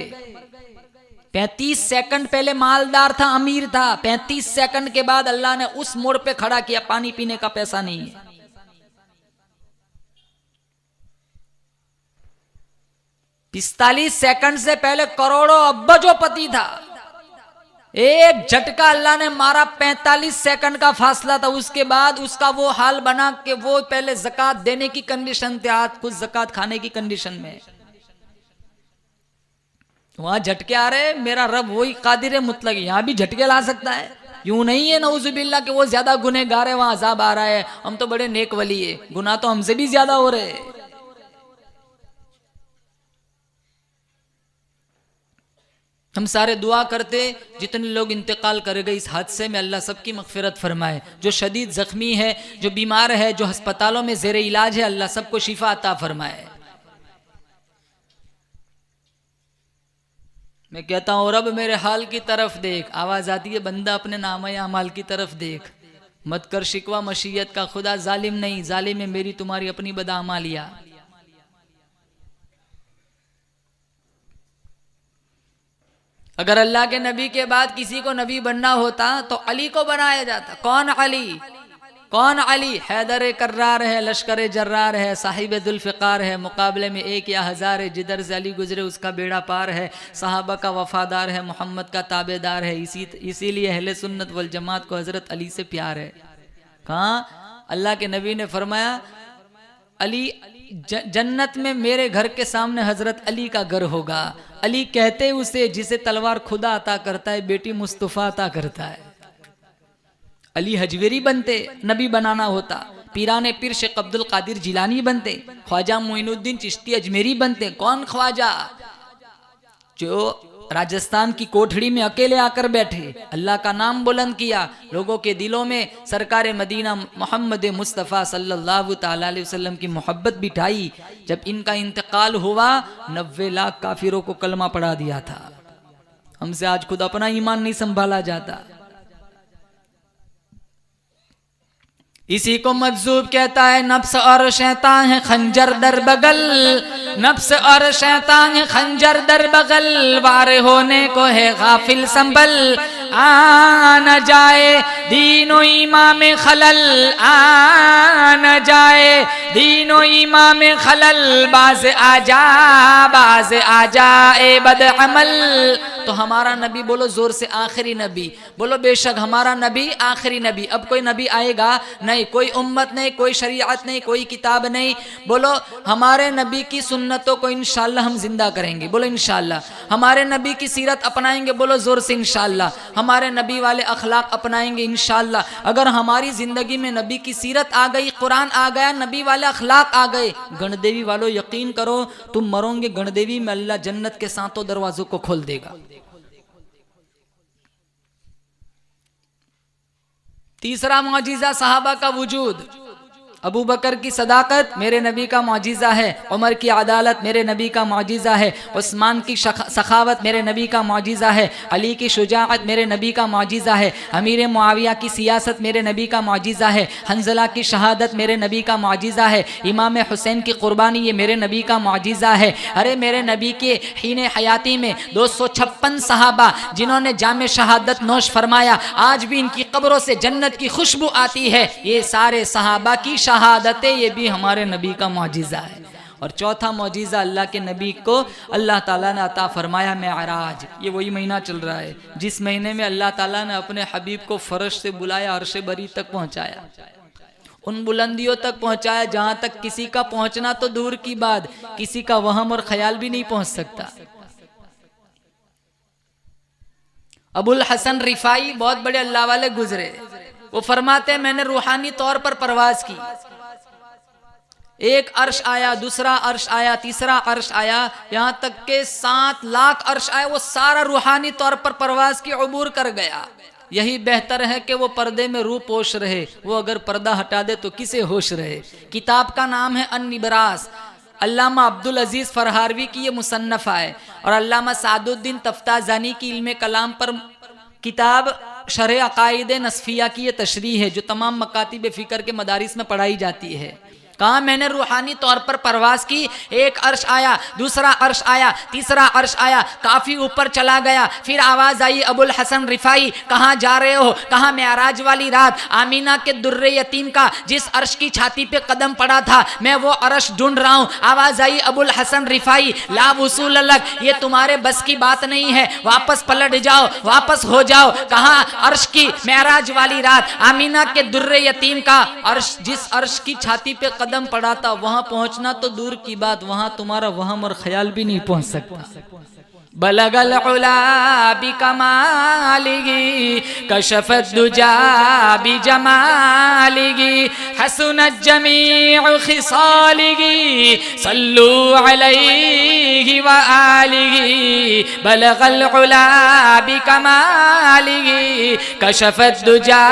Speaker 2: 35 सेकंड पहले मालदार था, अमीर था, 35 सेकंड के बाद अल्लाह ने उस मोड़ पे खड़ा किया, पानी पीने का पैसा नहीं है। पिस्तालीस सेकंड से पहले करोड़ों अब्बजोपति था। एक झटका अल्लाह ने मारा, 45 सेकंड का फासला था, उसके बाद उसका वो हाल बना कि वो पहले ज़कात देने की कंडीशन थे, आज कुछ ज़कात खाने की कंडीशन में। वहां झटके आ रहे, मेरा रब वही कादिर मुतलक, यहां भी झटके ला सकता है। यूं नहीं है नऊजुबिल्लाह कि वो ज्यादा गुनहगार है वहां अजाब आ रहा है, हम तो बड़े नेक वली है, गुनाह तो हमसे भी ज्यादा हो रहे। हम सारे दुआ करते जितने लोग इंतकाल कर गए इस हादसे में, अल्लाह सबकी मगफिरत फरमाए। जो शदीद जख्मी है, जो बीमार है, जो अस्पतालों में जेर इलाज है, अल्लाह सबको शिफा अता फरमाए। मैं कहता हूँ रब मेरे हाल की तरफ देख। आवाज आती है बंदा अपने नाम या अमाल की तरफ देख, मत कर शिकवा मशीयत का, खुदा जालिम नहीं, जालिम है मेरी तुम्हारी अपनी बदअमालिया। अगर अल्लाह के नबी के बाद किसी को नबी बनना होता तो अली को बनाया जाता। कौन अली? कौन अली? हैदर कर्रार है, लश्कर जर्रार है, साहिब जुल्फ़िकार है, मुकाबले में 1 या 1000 है, जिधर से अली गुजरे उसका बेड़ा पार है, सहाबा का वफादार है, मोहम्मद का ताबेदार है। इसीलिए अहले सुन्नत वल जमात को हजरत अली से प्यार है। कहाँ? अल्लाह के नबी ने फरमाया अली जन्नत में मेरे घर के सामने हजरत अली का घर होगा। अली कहते उसे जिसे तलवार खुदा अता करता है, बेटी मुस्तफ़ा अता करता है। अली हजवेरी बनते, नबी बनाना होता। पीराने पीर शेख अब्दुल कादिर जिलानी बनते, ख्वाजा मोइनुद्दीन चिश्ती अजमेरी बनते। कौन ख्वाजा? जो राजस्थान की कोठड़ी में अकेले आकर बैठे, अल्लाह का नाम बुलंद किया, लोगों के दिलों में सरकार मदीना मोहम्मद मुस्तफ़ा सल्लल्लाहु ताला अलैहि वसल्लम की मोहब्बत बिठाई। जब इनका इंतकाल हुआ 90 लाख काफिरों को कलमा पढ़ा दिया था। हमसे आज खुद अपना ईमान नहीं संभाला जाता। इसी को मजजूब कहता है, नफ्स और शैतान है खंजर दर बगल, नफ्स और शैतान है खंजर दर बगल, वार होने को है गाफिल संभल, आ न जाए दीनो ईमान में खलल, आ न जाए दीनो ईमान में खलल, बाज आ जाए बद अमल। तो हमारा नबी, बोलो जोर से, आखिरी नबी, बोलो बेशक हमारा नबी आखिरी नबी। अब कोई नबी आएगा नहीं, कोई उम्मत नहीं, कोई शरीयत नहीं, कोई किताब नहीं। बोलो हमारे नबी की सुन्नतों को इंशाअल्लाह हम जिंदा करेंगे, बोलो इंशाअल्लाह। हमारे नबी की सीरत अपनाएंगे, बोलो जोर से इंशाअल्लाह। हमारे नबी वाले अखलाक अपनाएंगे इंशाअल्लाह। अगर हमारी जिंदगी में नबी की सीरत आ गई, कुरान आ गया, नबी वाले अखलाक आ गए, गणदेवी वालों यकीन करो तुम मरोगे गणदेवी में, अल्लाह जन्नत के सातों दरवाजों को खोल देगा। तीसरा मौजिज़ा सहाबा का वजूद। अबू बकर की सदाकत मेरे नबी का मौजिज़ा है, उमर की अदालत मेरे नबी का मौजिज़ा है, उस्मान की सखावत मेरे नबी का मौजिज़ा है, अली की शुजाअत मेरे नबी का मौजिज़ा है, अमीर मुआविया की सियासत मेरे नबी का मौजिज़ा है, हंज़ला की शहादत मेरे नबी का मौजिज़ा है, इमाम हुसैन की कुर्बानी ये मेरे नबी का मौजिज़ा है। अरे मेरे नबी के हीने हयाती में 256 सहाबा जिन्होंने जामे शहादत नोश फरमाया, आज भी इनकी कब्रों से जन्नत की खुशबू आती है। ये सारे सहाबा की शहादतें, ये भी हमारे नबी का मौजिज़ा है। और चौथा मौजिज़ा अल्लाह के नबी को अल्लाह ताला ने अता फरमाया मेअराज। ये वही महीना चल रहा है जिस महीने में अल्लाह ताला ने अपने हबीब को फर्श से बुलाया, अर्श बरी तक पहुंचाया, उन बुलंदियों तक पहुंचाया जहां तक किसी का पहुंचना तो दूर की बात, किसी का वहम और ख्याल भी नहीं पहुंच सकता। अबुल हसन रिफाई बहुत बड़े अल्लाह वाले गुजरे, वो फरमाते हैं मैंने रूहानी तौर पर परवाज की, एक अर्श आया, दूसरा अर्श आया, तीसरा अर्श आया, यहां तक के 7 लाख अर्श आए, वो सारा रूहानी तौर पर परवाज की अबूर कर गया। यही बेहतर है कि वो पर्दे में रूह पोश रहे, वो अगर पर्दा हटा दे तो किसे होश रहे। किताब का नाम है अन-निबरास, अल्लामा अब्दुल अजीज फरहारवी की ये मुसन्नफ़ है, और अल्लामा सादुद्दीन तफ्ताज़ानी की इल्मे कलाम पर किताब शरह अकाइद नस्फिया की ये तशरीह है जो तमाम मकातिब फ़िक्र के मदारिस में पढ़ाई जाती है। कहा मैंने रूहानी तौर पर परवाज की, एक अर्श आया, दूसरा अर्श आया, तीसरा अर्श आया, काफी ऊपर चला गया, फिर आवाज आई अबुल हसन रिफाई कहाँ जा रहे हो? कहाँ मेराज वाली रात आमीना के दुर्रे यतीम का जिस अर्श की छाती पे कदम पड़ा था मैं वो अर्श ढूंढ रहा हूँ। आवाज आई अबुल हसन रिफाई ला वसूल अलग, ये तुम्हारे बस की बात नहीं है, वापस पलट जाओ, वापस हो जाओ। कहाँ? अर्श की मेराज वाली रात आमीना के दुर्रे यतीम का अर्श, जिस अर्श की छाती पे कदम पड़ा था वहां पहुंचना तो दूर की बात, वहां तुम्हारा वहम और ख्याल भी नहीं पहुंच सकता। बलगल उला बिकमालिही कशफत दुजा बिजमालिही हसनत जमीउ खिसालिही सल्लू अलैहि व आलिही। बलगल उला बिकमालिही कशफत दुजा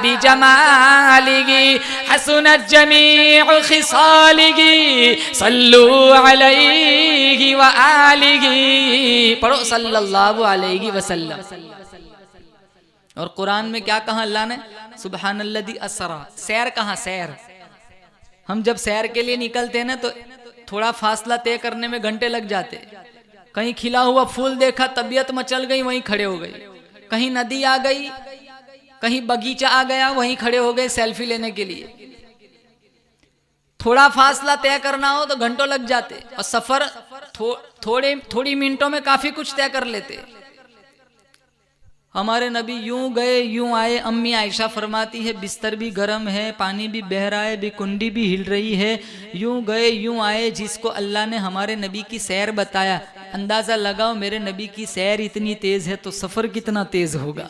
Speaker 2: बिजमालिही हसनत जमीउ खिसालिही सल्लू अलैहि व आलिही। पढ़ो सल्लल्लाहु अलैहि वसल्लम। और कुरान में क्या कहा अल्लाह ने? सुब्हानल्लज़ी असरा। सैर कहाँ? सैर हम जब सैर के लिए निकलते हैं ना तो थोड़ा फासला तय करने में घंटे लग जाते। कहीं खिला हुआ फूल देखा, तबीयत मचल गई, वहीं खड़े हो गए। कहीं नदी आ गई, कहीं बगीचा आ गया, वहीं खड़े हो गए सेल्फी लेने के लिए। थोड़ा फासला तय करना हो तो घंटों लग जाते, और सफर थोड़ी मिनटों में काफी कुछ तय कर लेते। हमारे नबी यूं गए यूं आए। अम्मी आयशा फरमाती है बिस्तर भी गर्म है, पानी भी बह रहा है, कुंडी भी हिल रही है, यूं गए यूं आए। जिसको अल्लाह ने हमारे नबी की सैर बताया, अंदाजा लगाओ मेरे नबी की सैर इतनी तेज है तो सफर कितना तेज होगा।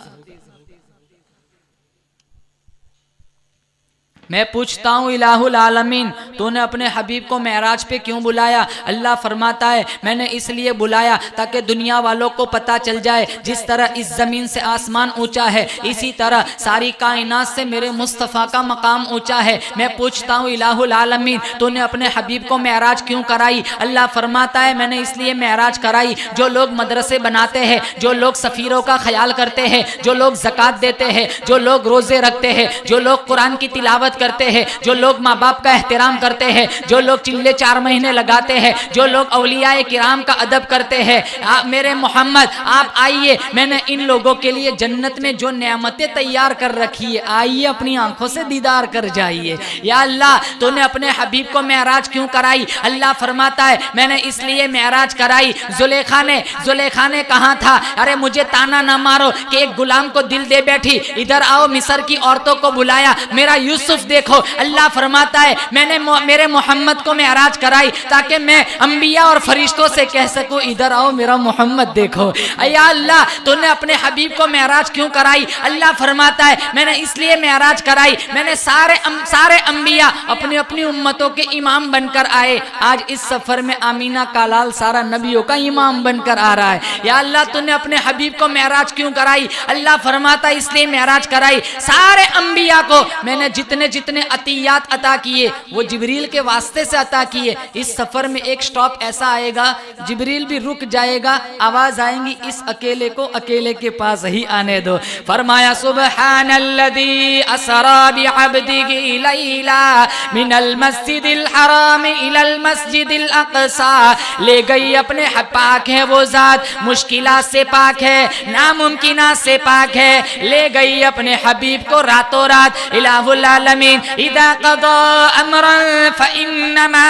Speaker 2: मैं पूछता हूँ इलाहुल आलमीन, तूने अपने हबीब को मेराज पे क्यों बुलाया? अल्लाह फरमाता है मैंने इसलिए बुलाया ताकि दुनिया वालों को पता चल जाए जिस तरह इस ज़मीन से आसमान ऊंचा है इसी तरह सारी कायनात से मेरे मुस्तफ़ा का मकाम ऊंचा है। मैं पूछता हूँ इलाहुल आलमीन, तूने अपने हबीब को मेराज क्यों कराई? अल्लाह फरमाता है मैंने इसलिए मेराज कराई, जो लोग मदरसे बनाते हैं, जो लोग सफ़ीरों का ख्याल करते हैं, जो लोग ज़कात देते हैं, जो लोग रोज़े रखते हैं, जो लोग कुरान की तिलावत तिलावत करते हैं, जो लोग माँ बाप का एहतराम करते हैं, जो लोग चिल्ले 4 महीने लगाते हैं, जो लोग औलियाए किराम का अदब करते हैं, मेरे मोहम्मद आप आइए, मैंने इन लोगों के लिए जन्नत में जो नेमतें तैयार कर रखी है, आइए अपनी आंखों से दीदार कर जाइए। या अल्लाह तूने अपने हबीब को मेराज क्यों कराई? अल्लाह फरमाता है मैंने इसलिए मेराज कराई। जुलेखा ने कहा था अरे मुझे ताना ना मारो कि एक गुलाम को दिल दे बैठी, इधर आओ मिस्र की औरतों को बुलाया, मेरा यूसुफ देखो। अल्लाह फरमाता है मैंने मेरे मोहम्मद को मेराज कराई ताकि मैं अंबिया और फरिश्तों से कह सकूं इधर आओ मेरा मोहम्मद देखो। या अल्लाह तूने अपने हबीब को मेराज क्यों कराई? अल्लाह फरमाता है मैंने इसलिए मेराज कराई, मैंने सारे अंबिया अपनी अपनी उम्मतों के इमाम बनकर आए। आज इस सफर में आमीना का लाल सारा नबियों का इमाम बनकर आ रहा है। या अल्लाह तूने अपने हबीब को मेराज क्यों कराई? अल्लाह फरमाता है इसलिए मेराज कराई, सारे अंबिया को मैंने जितने जितने अतियात अता किए वो जिब्रील के वास्ते से अता किए। इस सफर में एक स्टॉप ऐसा आएगा जिब्रील भी रुक जाएगा, आवाज आएंगी इस अकेले को अकेले के पास ही आने दो। फरमाया सुब्हानल्लज़ी असरा बिअब्दिही लैला मिनल मस्जिदिल हराम इलल मस्जिदिल अक़सा। ले गई अपने पाक है वो जात, मुश्किलात से पाक है, नामुमकिना से पाक है, ले गई अपने हबीब को रातों रात। इलाहुल आलमीन इदा क़ज़ा अमरन फ़इन्नमा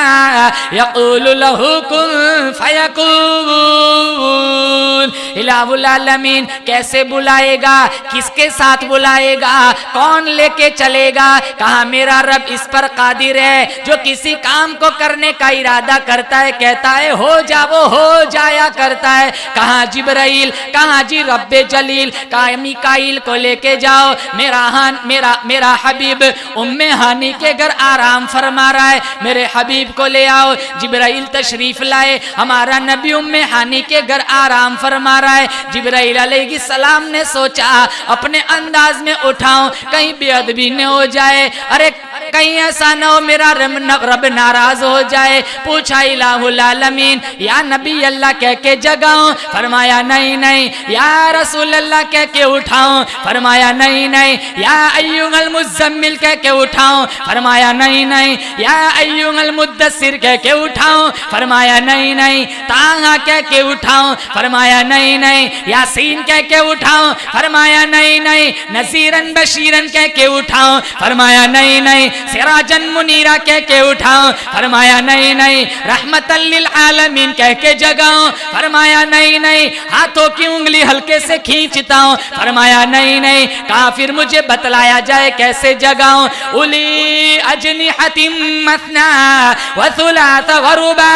Speaker 2: यक़ूलु लहू कुन फ़यकून। इलाहुल आलमीन कैसे बुलाएगा, किसके साथ बुलाएगा, कौन लेके चलेगा? कहा मेरा रब इस पर कादिर है, जो किसी काम को करने का इरादा करता है कहता है हो जा, वो हो जाया करता है। कहा जिब्राइल, कहा जी रब्बे जलील, कहा मिकाइल को लेके जाओ, मेरा हबीब उम्मे हानी के घर आराम फरमा रहा है, मेरे हबीब को ले आओ। जिब्राइल तशरीफ लाए, हमारा नबी उम्मे हानी के घर आराम फरमा रहा है। जिब्राइल अलैहिस्सलाम ने सोचा अपने अंदाज में उठाऊं कहीं बेअदबी न हो जाए, अरे कहीं ऐसा न हो मेरा रब नाराज हो जाए। पूछा इलाहुल आलमीन या नबी अल्लाह कह के जगाऊं? फरमाया नहीं नहीं। या रसूल अल्लाह कह के उठाऊं? फरमाया नहीं नहीं। या अय्युहल मुज़्ज़म्मिल कह के उठाऊं? फरमाया नहीं नहीं। या अय्युहल मुद्दस्सिर कह के उठाऊं? फरमाया नहीं नहीं। ताहा कह के उठाऊं? फरमाया नहीं नहीं। यासीन कह के उठाऊं? फरमाया नहीं नहीं। नज़ीरन बशीरन कह के उठाऊं? फरमाया नहीं नहीं। सिराजन मुनीरा कह के उठाऊं? फरमाया नहीं नहीं। रहमतल लिल आलमीन कह के जगाऊं? फरमाया नहीं नहीं। हाथों की उंगली हल्के से खींचता हूं? फरमाया नहीं नहीं। कहा फिर मुझे बतलाया जाए कैसे जगाऊं? उली अजनिहतिम मसना व सुलास व रुबा।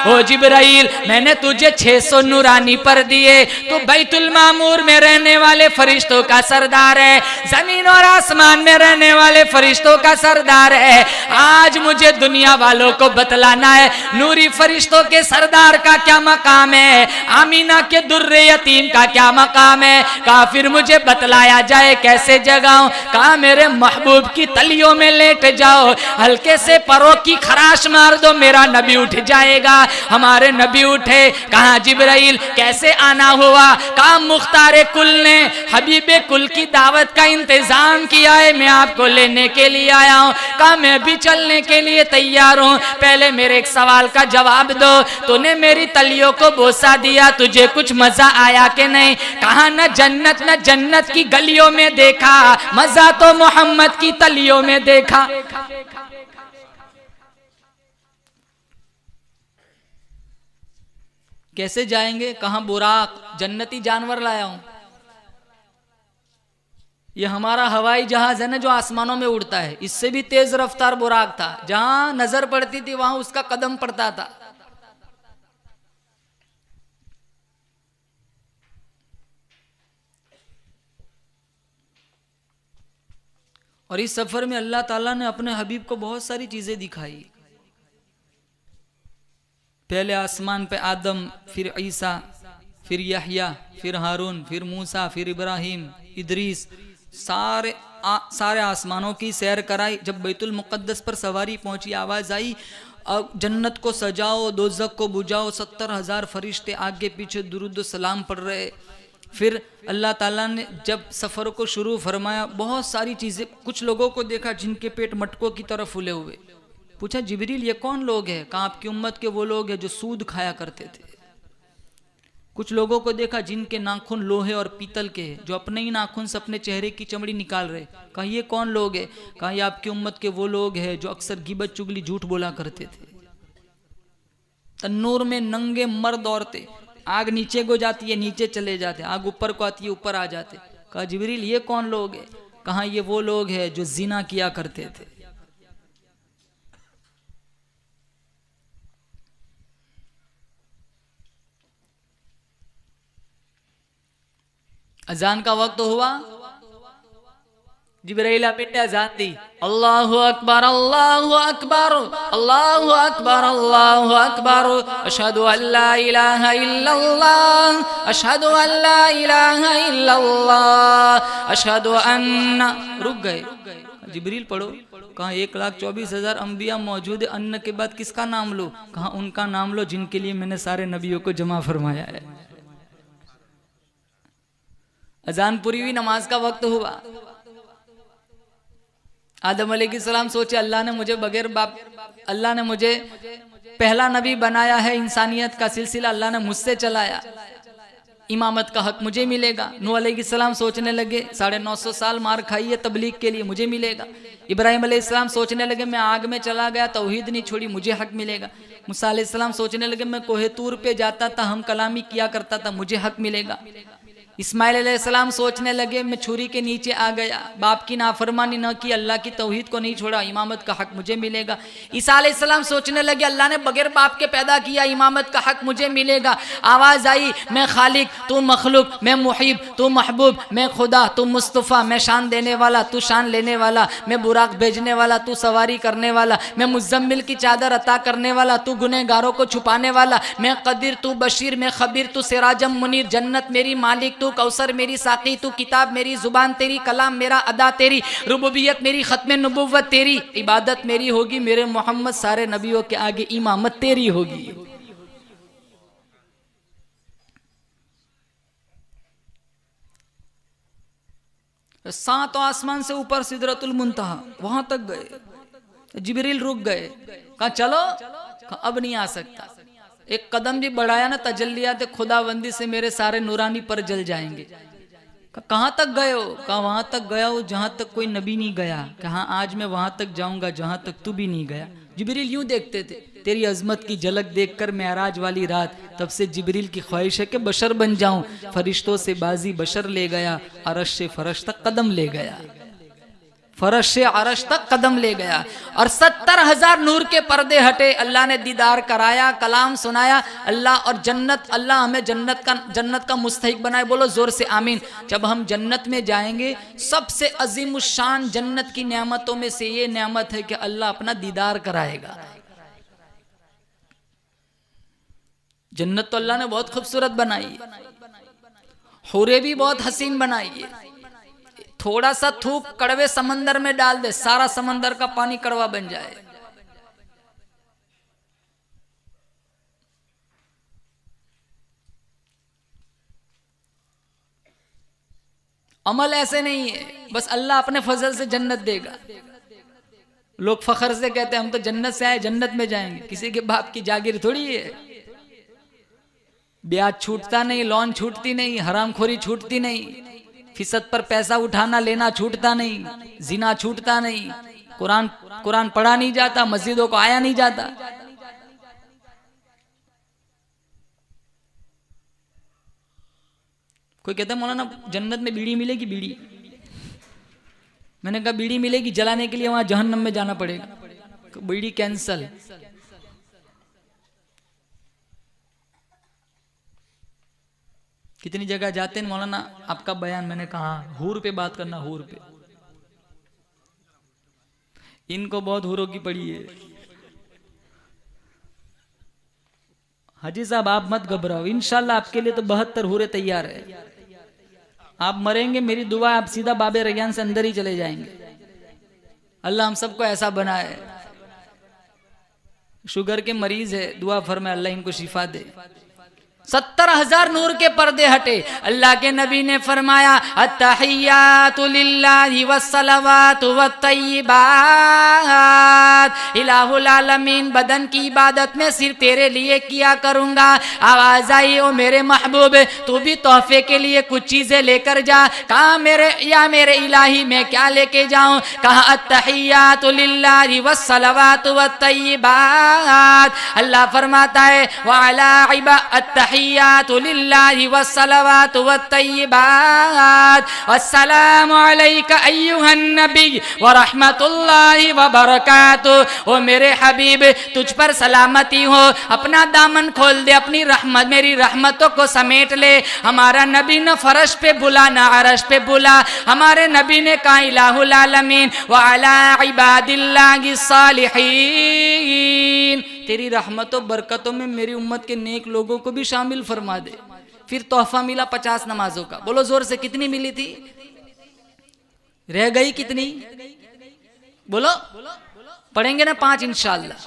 Speaker 2: ओ जिब्राइल मैंने तुझे 600 नूरानी पर दिए, तू बैतुल मामूर में रहने वाले फरिश्तों का सरदार है, जमीन और आसमान में रहने वाले फरिश्तों का सरदार है। आज मुझे दुनिया वालों को बतलाना है नूरी फरिश्तों के सरदार का क्या मकाम है, आमीना के दुर्रे यतीम का क्या मकाम है। कहा फिर मुझे बतलाया जाए कैसे जगाऊं? कहा मेरे महबूब की तलियों में लेट जाओ, हल्के से परों की खराश मार दो, मेरा नबी उठ जाएगा। हमारे नबी उठे। कहा जिब्राइल कैसे आना हुआ? कहा मुख्तारे कुल ने हबीबे कुल की दावत का इंतजाम किया है, मैं आपको लेने के लिए आया हूँ। कहा मैं भी चलने के लिए तैयार हूँ, पहले मेरे एक सवाल का जवाब दो, तूने मेरी तलियों को बोसा दिया, तुझे कुछ मजा आया कि नहीं? कहा न जन्नत की गलियों में देखा, मजा तो मोहम्मद की तलियों में देखा। कैसे जाएंगे? कहां बुराक जन्नती जानवर लाया हूं, ये हमारा हवाई जहाज है ना जो आसमानों में उड़ता है, इससे भी तेज रफ्तार बुराक था, जहां नजर पड़ती थी वहां उसका कदम पड़ता था। और इस सफर में अल्लाह ताला ने अपने हबीब को बहुत सारी चीजें दिखाई। पहले आसमान पे आदम, फिर ईसा, फिर यहया, फिर हारून, फिर मूसा, फिर इब्राहिम, इदरीस, सारे आसमानों की सैर कराई। जब बैतुल मुक़द्दस पर सवारी पहुंची, आवाज आई अब जन्नत को सजाओ, दोज़ख को बुझाओ। 70,000 फरिश्ते आगे पीछे दुरूद सलाम पढ़ रहे। फिर अल्लाह ताला ने जब सफ़र को शुरू फरमाया, बहुत सारी चीज़ें, कुछ लोगों को देखा जिनके पेट मटकों की तरह फूले हुए। पूछा जिब्रील ये कौन लोग हैं? कहा आपकी उम्मत के वो लोग हैं जो सूद खाया करते थे। कुछ लोगों को देखा जिनके नाखून लोहे और पीतल के हैं, जो अपने ही नाखून से अपने चेहरे की चमड़ी निकाल रहे। कहा ये कौन लोग हैं? कहा ये आपकी उम्मत के वो लोग हैं जो अक्सर गिबत चुगली झूठ बोला करते थे। तन्नूर में नंगे मर्द औरतें, आग नीचे को जाती है नीचे चले जाते, आग ऊपर को आती है ऊपर आ जाते। कहा जिब्रील ये कौन लोग हैं? कहा ये वो लोग हैं जो जिना किया करते थे। अजान का वक्त हुआ, जिब्राइल आपने अजान दी, अल्लाहु अकबर अल्लाहु अकबर अल्लाहु अकबर अल्लाहु अकबर, अशहदु अल्ला इलाहा इल्लल्लाह अशहदु अल्ला इलाहा इल्लल्लाह अशहदु अन्ना। रुक गए। जिब्रील पढ़ो। कहा 1,24,000 अंबिया मौजूद है, अन्न के बाद किसका नाम लो? कहा उनका नाम लो जिनके लिए मैंने सारे नबियों को जमा फरमाया है। अजान पूरी हुई, नमाज का वक्त हुआ। आदम अलैहिस्सलाम सोचे अल्लाह ने मुझे बगैर बाप, अल्लाह ने मुझे पहला नबी बनाया है, इंसानियत का सिलसिला अल्लाह ने मुझसे चलाया, इमामत का हक मुझे मिलेगा। नूह अलैहिस्सलाम सोचने लगे 950 साल मार खाई है तबलीग के लिए, मुझे मिलेगा। इब्राहिम अलैहिस्सलाम सोचने लगे मैं आग में चला गया तौहीद नहीं छोड़ी, मुझे हक मिलेगा। मूसा अलैहिस्सलाम सोचने लगे मैं कोहे तूर पे जाता था, हम कलामी किया करता था, मुझे हक मिलेगा। इस्माइल अलैहिस्सलाम सोचने लगे मैं छुरी के नीचे आ गया, बाप की नाफरमानी न की, अल्लाह की तौहीद को नहीं छोड़ा, इमामत का हक मुझे मिलेगा। ईसा अलैहिस्सलाम सोचने लगे अल्लाह ने बगैर बाप के पैदा किया, इमामत का हक मुझे मिलेगा। आवाज़ आई मैं खालिक तू मखलूक, मैं मुहिब तू महबूब, मैं खुदा तू मुस्तफ़ा, मैं शान देने वाला तू शान लेने वाला, मैं बुराक भेजने वाला तू सवारी करने वाला, मैं मुज़म्मिल की चादर अता करने वाला तू गुनहगारों को छुपाने वाला, मैं कदीर तू बशीर, मैं खबीर तू सिराजम मुनीर, जन्नत मेरी मालिक तू कौसर मेरी साकी तू, किताब मेरी जुबान तेरी, कलाम मेरा अदा तेरी, रुबूबियत मेरी खत्म नबुव्वत तेरी, इबादत मेरी होगी मेरे मोहम्मद, सारे नबियों के आगे इमामत तेरी होगी। सातों आसमान से ऊपर सिदरतुल मुंतहा, वहां तक गए। जिब्रील रुक गए, कहा चलो, कहा अब नहीं आ सकता। एक कदम भी बढ़ाया ना तजल्लियात खुदाबंदी से मेरे सारे नूरानी पर जल जाएंगे। कहाँ तक गए हो? कहा वहां तक गया हो जहां तक कोई नबी नहीं गया। कहा आज मैं वहां तक जाऊंगा जहां तक तू भी नहीं गया। जिब्रील यूं देखते थे, तेरी अजमत की झलक देखकर मेराज वाली रात, तब से जिब्रील की ख्वाहिश है कि बशर बन जाऊं। फरिश्तों से बाजी बशर ले गया, अरश से फरश तक कदम ले गया, फरश से अरश तक कदम ले गया। और 70,000 नूर के पर्दे हटे, अल्लाह ने दीदार कराया, कलाम सुनाया। अल्लाह और जन्नत, अल्लाह हमें जन्नत का मुस्तहिक बनाए। बोलो जोर से आमीन। जब हम जन्नत में जाएंगे, सबसे अजीमुशान जन्नत की नेमतों में से ये नेमत है कि अल्लाह अपना दीदार कराएगा। जन्नत तो अल्लाह ने बहुत खूबसूरत बनाई है, हूरें भी बहुत हसीन बनाई है। थोड़ा सा थूक कड़वे समंदर में डाल दे, सारा समंदर का पानी कड़वा बन जाए। अमल ऐसे नहीं है, बस अल्लाह अपने फजल से जन्नत देगा। लोग फखर से कहते हैं हम तो जन्नत से आए, जन्नत में जाएंगे। किसी के बाप की जागीर थोड़ी है। ब्याज छूटता नहीं, लोन छूटती नहीं, हरामखोरी छूटती नहीं, फिसद पर पैसा उठाना लेना छूटता नहीं, जिना छूटता नहीं, कुरान पढ़ा नहीं जाता, मस्जिदों को आया नहीं जाता। कोई कहता है मौलाना जन्नत में बीड़ी मिलेगी? बीड़ी, मैंने कहा बीड़ी मिलेगी, जलाने के लिए वहां जहन्नम में जाना पड़ेगा। बीड़ी कैंसल। कितनी जगह जाते हैं मौलाना आपका बयान, मैंने कहा हूर पे बात करना, हूर पे। इनको बहुत हूरों की पड़ी है। हाजी साहब आप मत घबराओ, इंशाल्लाह आपके लिए तो 72 हूरें तैयार है। आप मरेंगे, मेरी दुआ आप सीधा बाबे रैयान से अंदर ही चले जाएंगे। अल्लाह हम सबको ऐसा बनाए। शुगर के मरीज है, दुआ फरमाए अल्लाह इनको शिफा दे। 70,000 नूर के पर्दे हटे। अल्लाह के नबी ने फरमाया अत्तहियातु लिल्लाहि वस्सलावातु वत्तय्यिबात, इलाहुल आलमीन बदन की इबादत में सिर्फ तेरे लिए किया करूँगा। आवाज़ आई ओ मेरे महबूब तू भी तोहफे के लिए कुछ चीज़ें लेकर जा। कहा मेरे इलाही मैं क्या लेके जाऊँ? कहा अत्तहियातु लिल्लाहि वस्सलावातु वत्तय्यिबात। अल्लाह फरमाता है वअला अत्तहियातु लिल्लाहि वस्सलावातु वत्तय्यिबात, अस्सलामु अलैका अय्युहन नबी व रहमतुल्लाहि व बरकातुहू। ओ मेरे हबीब तुझ पर सलामती हो, अपना दामन खोल दे, अपनी रहमत मेरी रहमतों को समेट ले। हमारा नबी न फरश पे बुला न अरश पे बुला, हमारे नबी ने कहा इलाहुल आलमीन व अला इबादिल्लाहि सालिहीन, तेरी रहमतों बरकतों में मेरी उम्मत के नेक लोगों को भी शामिल फरमा दे। फिर तोहफा मिला 50 नमाजों का। बोलो जोर से कितनी मिली थी? रह गई कितनी? बोलो पढ़ेंगे ना 5 इंशाअल्लाह।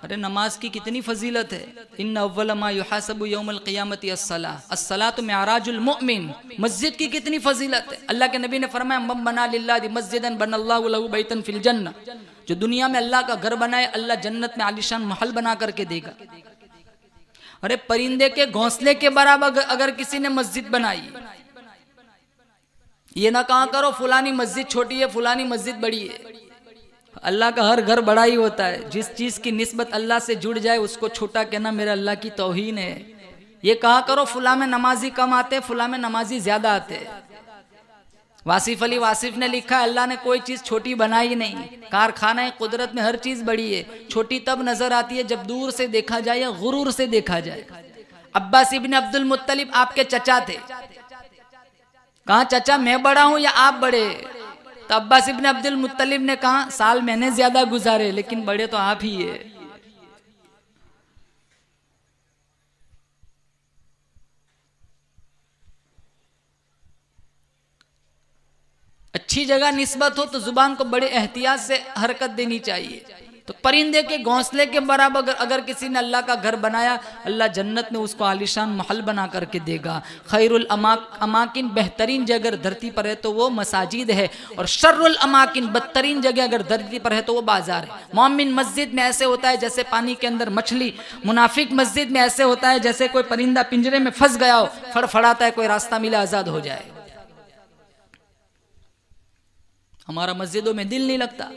Speaker 2: अरे नमाज की कितनी फजीलत है। इन्ना अव्वल मा युहासबु यौमल क़ियामति अस्सलाह, अस्सलातु मिअराजुल मुमिन। मस्जिद की कितनी फजीलत है। अल्लाह के नबी ने फरमाया मन बना लिल्लाहि मस्जिदन बनल्लाहु लहु बैतन फिल जन्नह, जो दुनिया में अल्लाह का घर बनाए अल्लाह जन्नत में आलीशान महल बना करके देगा। अरे परिंदे के घोंसले के बराबर अगर किसी ने मस्जिद बनाई, ये ना कहा करो फुलानी मस्जिद छोटी है फुलानी मस्जिद बड़ी है। अल्लाह का हर घर बड़ा ही होता है। जिस चीज की निस्बत अल्लाह से जुड़ जाए उसको छोटा कहना मेरे अल्लाह की तौहीन है। ये कहा करो फुला में नमाजी कम आते फुला में नमाजी ज्यादा आते। वासिफ अली वासिफ ने लिखा है अल्लाह ने कोई चीज छोटी बनाई नहीं। कारखाना कुदरत में हर चीज बड़ी है, छोटी तब नजर आती है जब दूर से देखा जाए या गुरूर से देखा जाए। अब्बास इब्न अब्दुल मुत्तलिब आपके चचा थे। कहा चचा मैं बड़ा हूं या आप बड़े? तो अब्बास इब्न अब्दुल मुत्तलिब ने कहा साल मैंने ज्यादा गुजारे लेकिन बड़े तो आप ही है। अच्छी जगह निस्बत हो तो जुबान को बड़े एहतियात से हरकत देनी चाहिए। तो परिंदे के घोंसले के बराबर अगर किसी ने अल्लाह का घर बनाया अल्लाह जन्नत में उसको आलीशान महल बना करके देगा। खैरुल अमाकिन बेहतरीन जगह अगर धरती पर है तो वो मसाजिद है, और शर्रुल अमाकिन बदतरीन जगह अगर धरती पर है तो वो बाजार है। मोमिन मस्जिद में ऐसे होता है जैसे पानी के अंदर मछली, मुनाफिक मस्जिद में ऐसे होता है जैसे कोई परिंदा पिंजरे में फंस गया हो, फड़फड़ाता है कोई रास्ता मिले आजाद हो जाए। हमारा मस्जिदों में दिल नहीं लगता।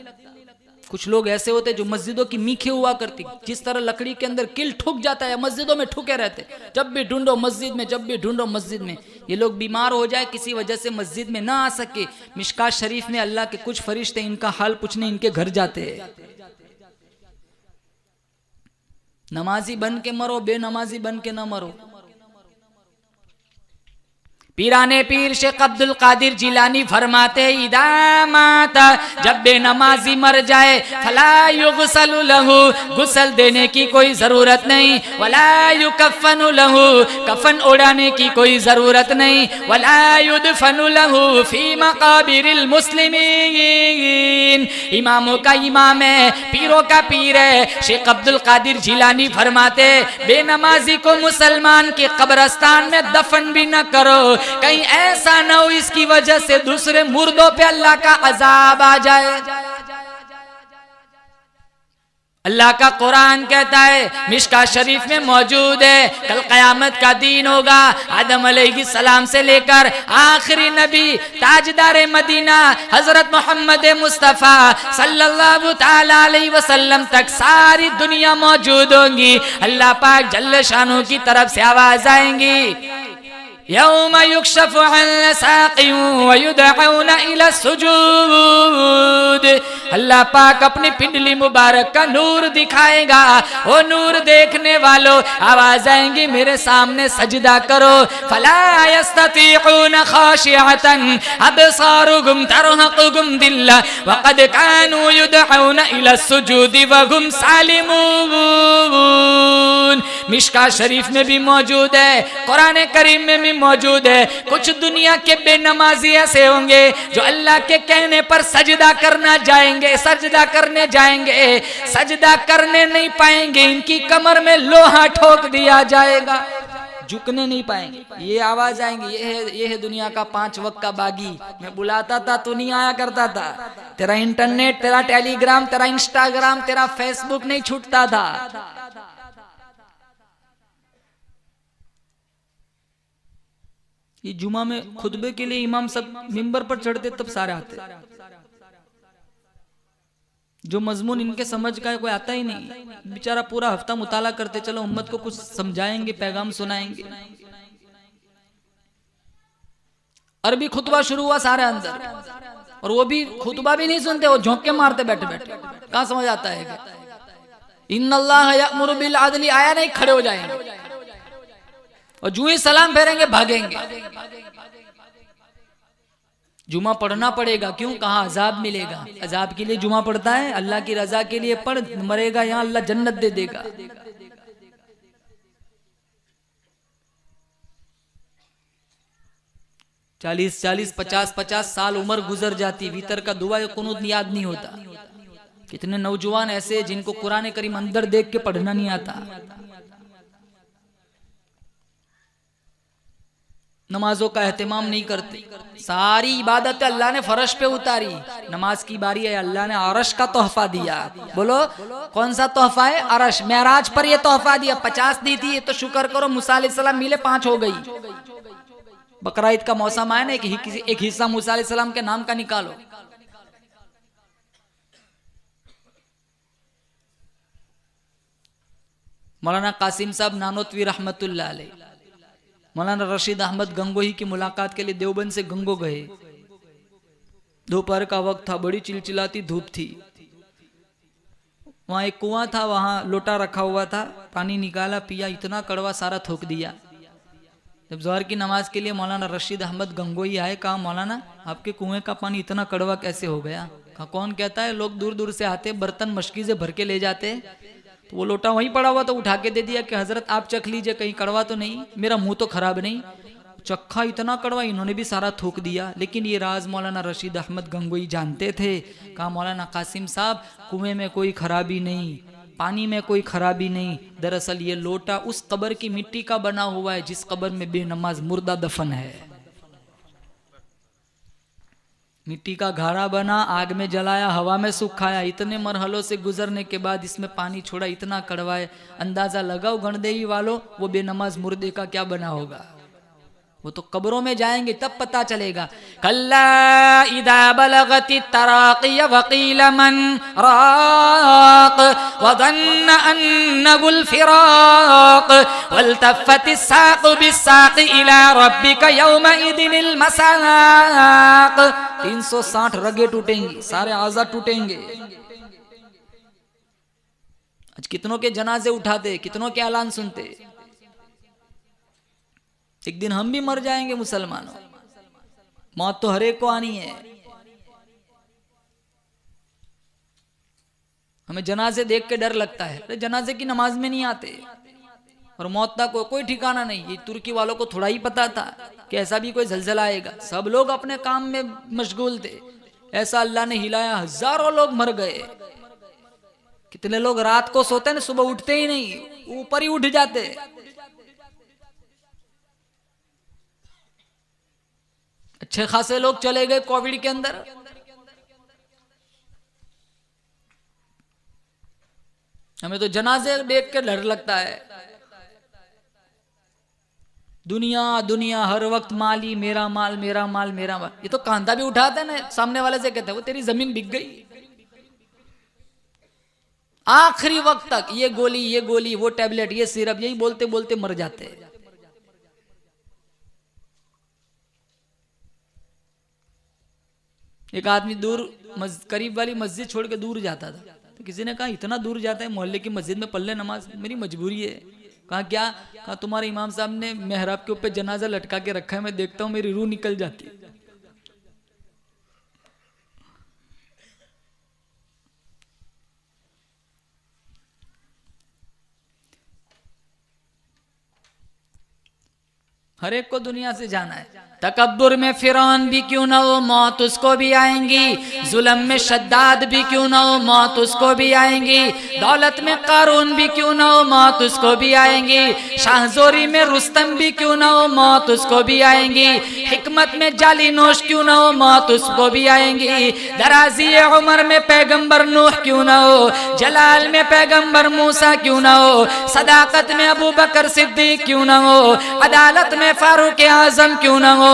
Speaker 2: कुछ लोग ऐसे होते जो मस्जिदों की मीखे हुआ करती, जिस तरह लकड़ी के अंदर किल ठुक जाता है मस्जिदों में ठुके रहते, जब भी ढूंढो मस्जिद में, जब भी ढूंढो मस्जिद में। ये लोग बीमार हो जाए किसी वजह से मस्जिद में ना आ सके, मिशकात शरीफ में अल्लाह के कुछ फरिश्ते इनका हाल पूछने इनके घर जाते हैं। नमाजी बन के मरो, बेनमाजी बन के ना मरो। पीराने पीर शेख अब्दुल कादिर जिलानी फरमाते इदामाता, जब बेनमाजी मर जाए फला युगसलु लहू, गुसल देने की कोई जरूरत नहीं, वला युकफनु लहू, कफन उड़ाने की कोई जरूरत नहीं, वला युदफनु लहू फी मकाबिरिल मुस्लिमीन। इमामों का इमाम है, पीरों का पीर है शेख अब्दुल कादिर जिलानी फरमाते बेनमाजी को मुसलमान के कब्रिस्तान में दफन भी न करो, कहीं ऐसा न हो इसकी वजह से दूसरे मुर्दों पे अल्लाह का अजाब आ जाए। अल्लाह का कुरान कहता है, मिशकात शरीफ में मौजूद है, कल कयामत का दिन होगा, आदम अलैहिस्सलाम से लेकर आखिरी नबी ताजदार मदीना हजरत मोहम्मद मुस्तफ़ा सल्लल्लाहु ताला अलैहि वसल्लम तक सारी दुनिया मौजूद होंगी। अल्लाह पाक जल्ल शानू की तरफ से आवाज आएंगी, यौम युक्शफु अन साक़िन व युदअउन इला सुजूद। अल्लाह पाक अपनी पिंडली मुबारक का नूर दिखाएगा। वो नूर देखने वालों आवाज आएंगी मेरे सामने सजदा करो। फला यस्ततीउन खाशिअतन अबसारुहुम तरहकुहुम दिल्ला व क़द कानू युदअउन इला सुजूद व हुम सालिमून। मिशकात शरीफ में भी मौजूद है, कुरान करीम में भी मौजूद है। कुछ दुनिया के बेनमाजी ऐसे होंगे जो अल्लाह के कहने पर सजदा करना जाएंगे, सजदा करने जाएंगे, सजदा करने नहीं पाएंगे, इनकी कमर में लोहा ठोक दिया जाएगा। झुकने नहीं पाएंगे। ये आवाज आएंगी, ये है दुनिया का 5 वक्त का बागी। मैं बुलाता था तू नहीं आया करता था, तेरा इंटरनेट, तेरा टेलीग्राम, तेरा इंस्टाग्राम, तेरा फेसबुक नहीं छूटता था। ये जुमा में खुतबे के लिए इमाम सब मिंबर पर चढ़ते तब सारे आते, जो मजमून इनके समझ का है कोई आता ही नहीं। बेचारा पूरा हफ्ता मुताला करते, चलो उम्मत को कुछ समझाएंगे, पैगाम सुनाएंगे। अरबी खुतबा शुरू हुआ सारे अंदर, और वो भी खुतबा भी नहीं सुनते, वो झोंके मारते बैठे बैठे। कहां समझ आता है? इन्नल्लाह यअमुरु बिल अदली आया नहीं, खड़े हो जाएंगे और जो ही सलाम फेरेंगे भागेंगे। जुमा पढ़ना पड़ेगा, क्यों? कहा अजाब मिलेगा। अजाब के लिए जुमा पढ़ता है? अल्लाह की रजा के लिए पढ़, मरेगा यहाँ अल्लाह जन्नत दे देगा। चालीस 50 साल उम्र गुजर जाती, भीतर का दुआ कुनूत याद नहीं होता। कितने नौजवान ऐसे जिनको कुरान करीम अंदर देख के पढ़ना नहीं आता। नमाजों का एहतमाम नहीं करते। सारी इबादत अल्लाह ने फर्श पे उतारी, नमाज की बारी है, अल्लाह ने अरश का तोहफा दिया। बोलो कौन सा तोहफा है? अरश। मेराज पर ये तोहफा दिया। 50 दी थी, तो शुक्र करो मूसा अलैहिस्सलाम मिले, 5 हो गई। बकरा ईद का मौसम आया ना, एक हिस्सा मूसा अलैहिस्सलाम के नाम का निकालो। मौलाना कासिम साहब नानोतवी रहमतुल्लाह अलैह, मौलाना रशीद अहमद गंगोही की मुलाकात के लिए देवबंद से गंगो गए। दोपहर का वक्त था, बड़ी चिलचिलाती धूप थी। वहां एक कुआं था, वहां लोटा रखा हुआ था, पानी निकाला, पिया, इतना कड़वा, सारा थूक दिया। जब जोहर की नमाज के लिए मौलाना रशीद अहमद गंगोही आए, कहा मौलाना आपके कुएं का पानी इतना कड़वा कैसे हो गया? कहा कौन कहता है, लोग दूर दूर से आते, बर्तन मशकी से भर के ले जाते, तो वो लोटा वहीं पड़ा हुआ तो उठा के दे दिया कि हजरत आप चख लीजिए, कहीं कड़वा तो नहीं, मेरा मुंह तो खराब नहीं। चखा, इतना कड़वा, इन्होंने भी सारा थूक दिया। लेकिन ये राज मौलाना रशीद अहमद गंगोही जानते थे। कहा मौलाना कासिम साहब, कुएं में कोई खराबी नहीं, पानी में कोई खराबी नहीं, दरअसल ये लोटा उस कब्र की मिट्टी का बना हुआ है जिस कब्र में बेनमाज मुर्दा दफन है। मिट्टी का घड़ा बना, आग में जलाया, हवा में सुखाया, इतने मरहलों से गुजरने के बाद इसमें पानी छोड़ा, इतना कड़वा है। अंदाजा लगाओ गणदेवी वालों, वो बेनमाज मुर्दे का क्या बना होगा। वो तो कब्रों में जाएंगे तब पता चलेगा। कल्ला इदा बलगति तराक़िय वक़ील मन राक़ वज़न्न अन्नहुल फ़िराक़ वल्तफ़्फ़ति साक़ बिस्साक़ इला रब्बिका यौमइज़िनिल मसाक़। 360 रगे टूटेंगी, सारे आज़ा टूटेंगे। आज कितनों के जनाजे उठाते, कितनों के ऐलान सुनते। एक दिन हम भी मर जाएंगे मुसलमानों, मौत तो हर एक को आनी है। हमें जनाजे देख के डर लगता है, अरे जनाजे की नमाज में नहीं आते, और मौत का कोई ठिकाना नहीं। ये तुर्की वालों को थोड़ा ही पता था कि ऐसा भी कोई जलजला आएगा। सब लोग अपने काम में मशगूल थे, ऐसा अल्लाह ने हिलाया, हजारों लोग मर गए। कितने लोग रात को सोते हैं, सुबह उठते ही नहीं, ऊपर ही उठ जाते। अच्छे खासे लोग चले गए कोविड के अंदर। हमें तो जनाजे देख के डर लगता है। दुनिया दुनिया हर वक्त माली, मेरा माल मेरा माल मेरा माल। ये तो कांधा भी उठाते हैं ना, सामने वाले से कहते हैं वो तेरी जमीन बिक गई। आखिरी वक्त तक ये गोली वो टैबलेट ये सिरप, यही बोलते बोलते मर जाते हैं। एक आदमी दूर करीब वाली मस्जिद छोड़ के दूर जाता था, तो किसी ने कहा इतना दूर जाता है मोहल्ले की मस्जिद में पल्ले नमाज, मेरी मजबूरी है। कहा क्या? कहा तुम्हारे इमाम साहब ने मेहराब के ऊपर जनाजा लटका के रखा है, मैं देखता हूं मेरी रूह निकल जाती है। हर एक को दुनिया से जाना है। तकब्बुर में फिरौन भी क्यों ना हो, मौत उसको भी आएंगी। जुल्म में शद्दाद भी क्यों ना हो, मौत उसको भी आएंगी। दौलत में कारून भी क्यों ना हो, मौत उसको भी आएंगी। शाहजोरी में रुस्तम भी क्यों ना हो, मौत उसको भी आएंगी। हिकमत में जाली नोश क्यों ना हो, मौत उसको भी आएंगी। दराजी उमर में पैगंबर नूह क्यों ना हो, जलाल में पैगंबर मूसा क्यों ना हो, सदाकत में अबू बकर सिद्दीक क्यों ना हो, अदालत में फारूक आजम क्यों ना हो,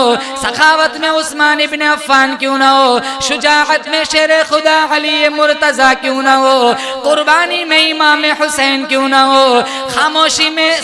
Speaker 2: सखावत में उस्मान इब्न अफ़्फ़ान क्यों ना हो, शुजाअत में शेर खुदा अली मुर्तजा क्यों ना हो, कुर्बानी में इमाम हुसैन क्यों ना हो, खामोशी में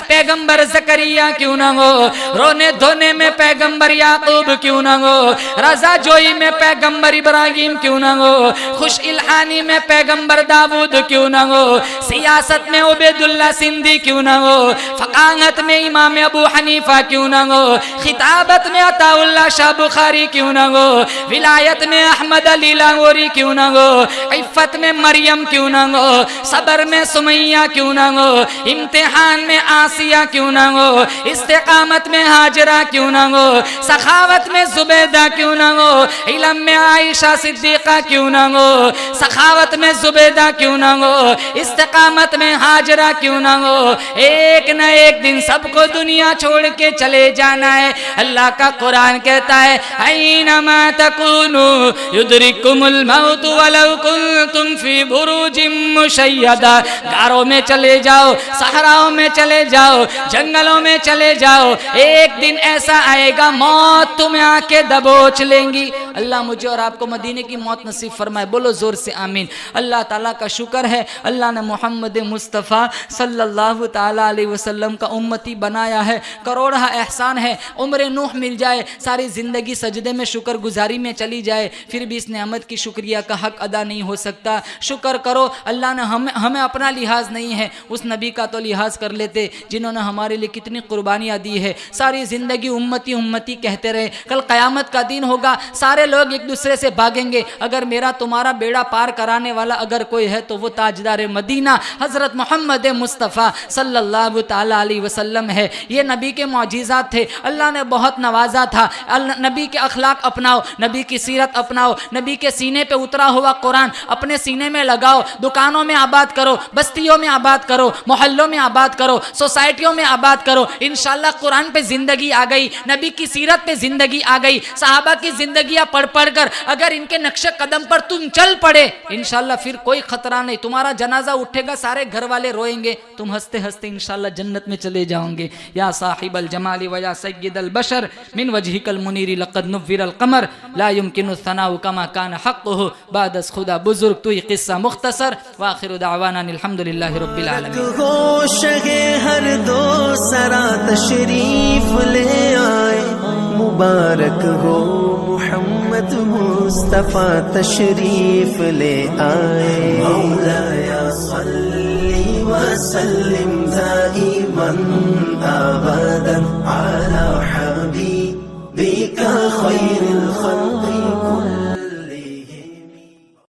Speaker 2: पैगंबर ज़करिया क्यों ना हो, रोने धोने में पैगंबर याकूब क्यों ना हो, रजा जोई में पैगंबर इब्राहिम क्यों ना हो, खुश इल्हानी में पैगंबर दाऊद क्यों ना हो, सियासत में उबैदुल्लाह सिंधी क्यों ना हो, फकाहत में इमाम अबू हनीफा क्यों ना हो, खिताबत में अताउल्लाह शाह बुखारी क्यों ना हो, विलायत में अहमद अली लाहौरी क्यों ना हो, इफ़्फ़त में मरियम क्यों ना हो, सबर में सुमैया क्यों ना हो, इम्तिहान में आसिया क्यों ना हो, इस्तिकामत में हाजरा क्यों ना हो, सखावत में जुबैदा क्यों ना हो, इल्म में आयशा सिद्दीक़ा क्यों ना हो, सखावत में जुबैदा क्यों ना हो, इस्तिकामत में हाजरा क्यों ना हो। एक न एक दिन सबको दुनिया छोड़ के चले जाना है। अल्लाह का कुरान कहता है, ऐनमा तकुनु युदरिकुमुल मौत वलौ कुंतुम फी बुरूजिम मुशय्यदा। गारों में चले जाओ, सहराओं में चले जाओ, जंगलों में चले जाओ, एक दिन ऐसा आएगा मौत तुम्हें आके दबोच लेंगी। अल्लाह मुझे और आपको मदीने की मौत नसीब फरमाए। बोलो जोर से आमीन। अल्लाह ताला का शुक्र है, अल्लाह ने मोहम्मद मुस्तफ़ा सल्लल्लाहु ताला अलैहि वसल्लम का उम्मती बनाया है। करोड़ा एहसान है, उम्र नूह मिल जाए, सारी ज़िंदगी सजदे में शुक्र गुजारी में चली जाए, फिर भी इस नेमत की शुक्रिया का हक अदा नहीं हो सकता। शुक्र करो, अल्लाह ने हमें अपना लिहाज नहीं है, उस नबी का तो लिहाज कर लेते जिन्होंने हमारे लिए कितनी कुर्बानियाँ दी है। सारी ज़िंदगी उम्मती उम्मती कहते रहे। कल क़यामत का दिन होगा, सारे लोग एक दूसरे से भागेंगे। अगर मेरा तुम्हारा बेड़ा पार कराने वाला अगर कोई है तो वो ताजदार मदीना हज़रत मोहम्मद मुस्तफ़ा सल्लल्लाहु ताला अलैहि वसल्लम है। ये नबी के मौजिज़ात थे, अल्लाह ने बहुत नवाजा था। नबी के अखलाक अपनाओ, नबी की सीरत अपनाओ, नबी के सीने पे उतरा हुआ कुरान अपने सीने में लगाओ, दुकानों में आबाद करो, बस्तियों में आबाद करो, मोहल्लों में आबाद करो, सोसाइटियों में आबाद करो। इंशाल्लाह कुरान पे ज़िंदगी आ गई, नबी की सीरत पे ज़िंदगी आ गई, सहाबा की ज़िंदगियाँ पढ़ पढ़ कर अगर इनके नक्शे कदम पर तुम चल पड़े, इंशाल्लाह फिर कोई खतरा नहीं। तुम्हारा जनाजा उठेगा, सारे घर वाले रोएंगे, तुम हंसते हंसते इंशाल्लाह जन्नत में चले जाओगे। या साहिबल जमाली व या सय्यदल बशर मिन वजहिकल मुनीरी लक़द नुव्विरल क़मर ला युमकिनु सनाउ कमा कान हक़्क़ुहु बादस खुदा बुजुर्ग। तू ये किस्सा मुख्तसर व आखिरु दावाना अल्हम्दुलिल्लाहि रब्बिल आलमीन।
Speaker 3: हो शगे हर दो सरा तशरीफ ले आए, मुबारक हो मोहम्मद मुस्तफ़ा तशरीफ ले आए। मौलाया सल्ली व सल्लिम दाइमन अबदन अला हबीबिका खैरिल